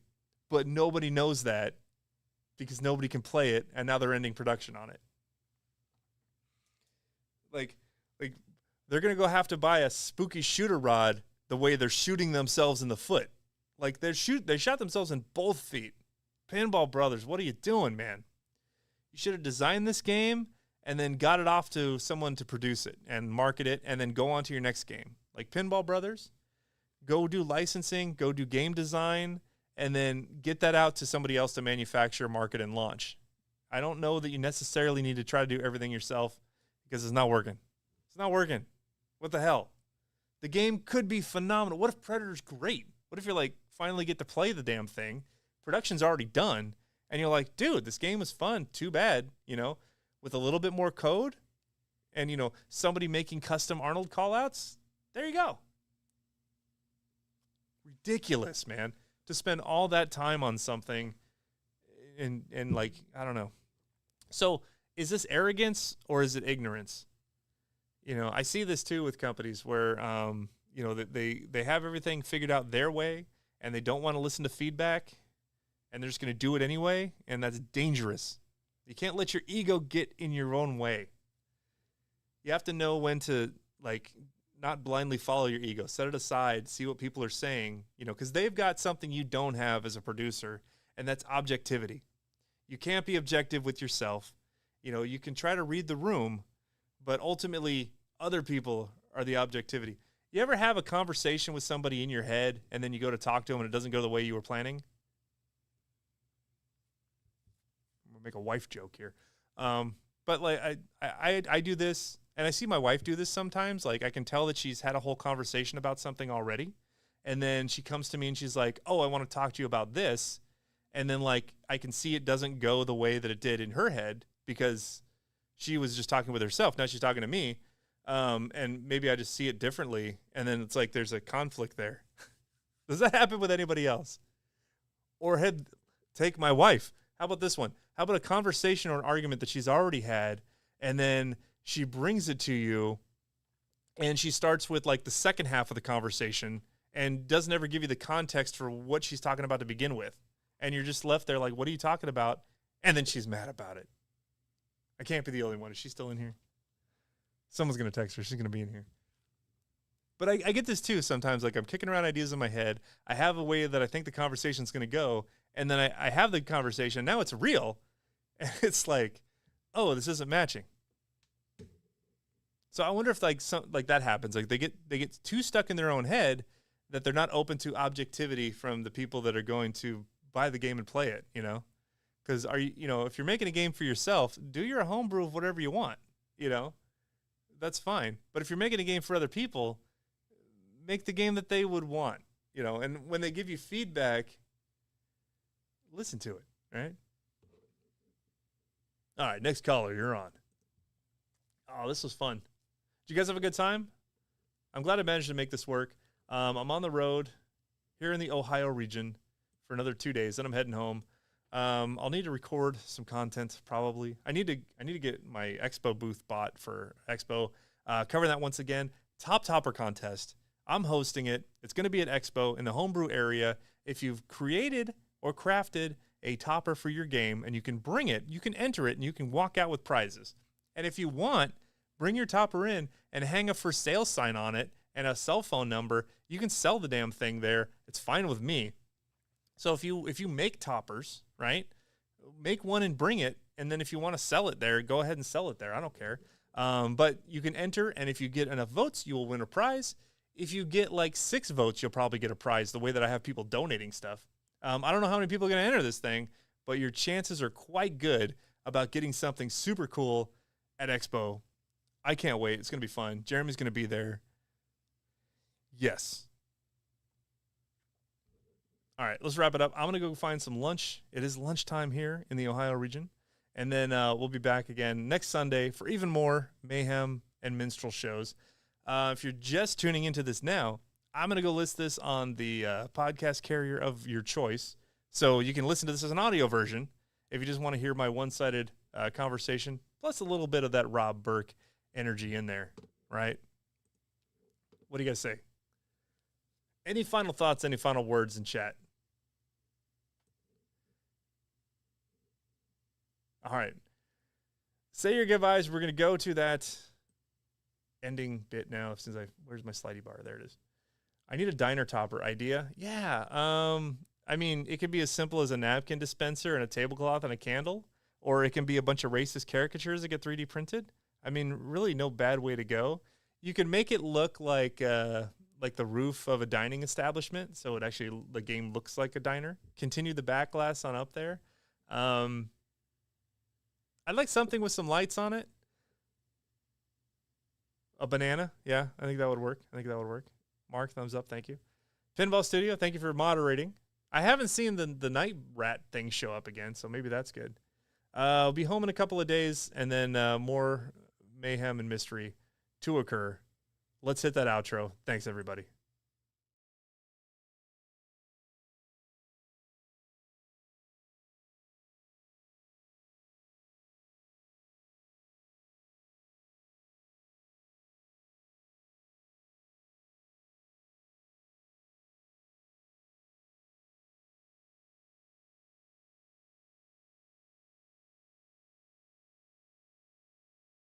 but nobody knows that because nobody can play it, and now they're ending production on it. Like they're going to go have to buy a spooky shooter rod the way they're shooting themselves in the foot. Like they shot themselves in both feet. Pinball Brothers, what are you doing, man? You should have designed this game and then got it off to someone to produce it and market it and then go on to your next game. Like Pinball Brothers, go do licensing, go do game design, and then get that out to somebody else to manufacture, market, and launch. I don't know that you necessarily need to try to do everything yourself because it's not working. It's not working. What the hell? The game could be phenomenal. What if Predator's great? What if you're like, finally get to play the damn thing? Production's already done. And you're like, dude, this game was fun. Too bad, you know, with a little bit more code and, you know, somebody making custom Arnold callouts. There you go. Ridiculous, man. To spend all that time on something and like, I don't know. So is this arrogance or is it ignorance? You know, I see this too with companies where, you know, they have everything figured out their way and they don't want to listen to feedback and they're just going to do it anyway. And that's dangerous. You can't let your ego get in your own way. You have to know when to like not blindly follow your ego, set it aside, see what people are saying, you know, because they've got something you don't have as a producer, and that's objectivity. You can't be objective with yourself. You know, you can try to read the room, but ultimately other people are the objectivity. You ever have a conversation with somebody in your head and then you go to talk to them and it doesn't go the way you were planning? I'm gonna make a wife joke here. But like I do this, and I see my wife do this sometimes. Like I can tell that she's had a whole conversation about something already. And then she comes to me and she's like, oh, I want to talk to you about this. And then like I can see it doesn't go the way that it did in her head because she was just talking with herself. Now she's talking to me. And maybe I just see it differently. And then it's like there's a conflict there. Does that happen with anybody else? Or take my wife. How about this one? How about a conversation or an argument that she's already had, and then she brings it to you, and she starts with like the second half of the conversation and doesn't ever give you the context for what she's talking about to begin with. And you're just left there like, what are you talking about? And then she's mad about it. I can't be the only one. Is she still in here? Someone's going to text her. She's going to be in here. But I get this too sometimes. Like I'm kicking around ideas in my head. I have a way that I think the conversation's going to go. And then I have the conversation. Now it's real. And it's like, oh, this isn't matching. So I wonder if like that happens. Like they get too stuck in their own head that they're not open to objectivity from the people that are going to buy the game and play it, you know? Because if you're making a game for yourself, do your homebrew of whatever you want, you know? That's fine. But if you're making a game for other people, make the game that they would want, you know? And when they give you feedback, listen to it, right? All right, next caller, you're on. Oh, this was fun. Did you guys have a good time? I'm glad I managed to make this work. I'm on the road here in the Ohio region for another 2 days, then I'm heading home. I'll need to record some content probably. I need to get my Expo booth bought for Expo. Cover that once again. Topper contest. I'm hosting it. It's going to be at Expo in the homebrew area. If you've created or crafted a topper for your game and you can bring it, you can enter it, and you can walk out with prizes. And if you want, bring your topper in and hang a for sale sign on it and a cell phone number. You can sell the damn thing there. It's fine with me. So if you make toppers, right, make one and bring it, and then if you want to sell it there, go ahead and sell it there. I don't care. But you can enter, and if you get enough votes, you will win a prize. If you get like 6 votes, you'll probably get a prize. The way that I have people donating stuff. I don't know how many people are going to enter this thing, but your chances are quite good about getting something super cool at Expo. I can't wait. It's going to be fun. Jeremy's going to be there. Yes. All right, let's wrap it up. I'm going to go find some lunch. It is lunchtime here in the Ohio region. And then we'll be back again next Sunday for even more Mayhem and Minstrel shows. If you're just tuning into this now, I'm going to go list this on the podcast carrier of your choice. So you can listen to this as an audio version if you just want to hear my one-sided conversation, plus a little bit of that Rob Burke energy in there, right? What do you guys say? Any final thoughts, any final words in chat? All right. Say your goodbyes. We're going to go to that ending bit now. Where's my slidey bar? There it is. I need a diner topper idea. Yeah. I mean, it could be as simple as a napkin dispenser and a tablecloth and a candle, or it can be a bunch of racist caricatures that get 3D printed. I mean, really no bad way to go. You can make it look like the roof of a dining establishment, so the game looks like a diner. Continue the back glass on up there. I'd like something with some lights on it. A banana. Yeah, I think that would work. Mark, thumbs up. Thank you. Pinball Studio, thank you for moderating. I haven't seen the night rat thing show up again, so maybe that's good. I'll be home in a couple of days, and then more mayhem and mystery to occur. Let's hit that outro. Thanks, everybody.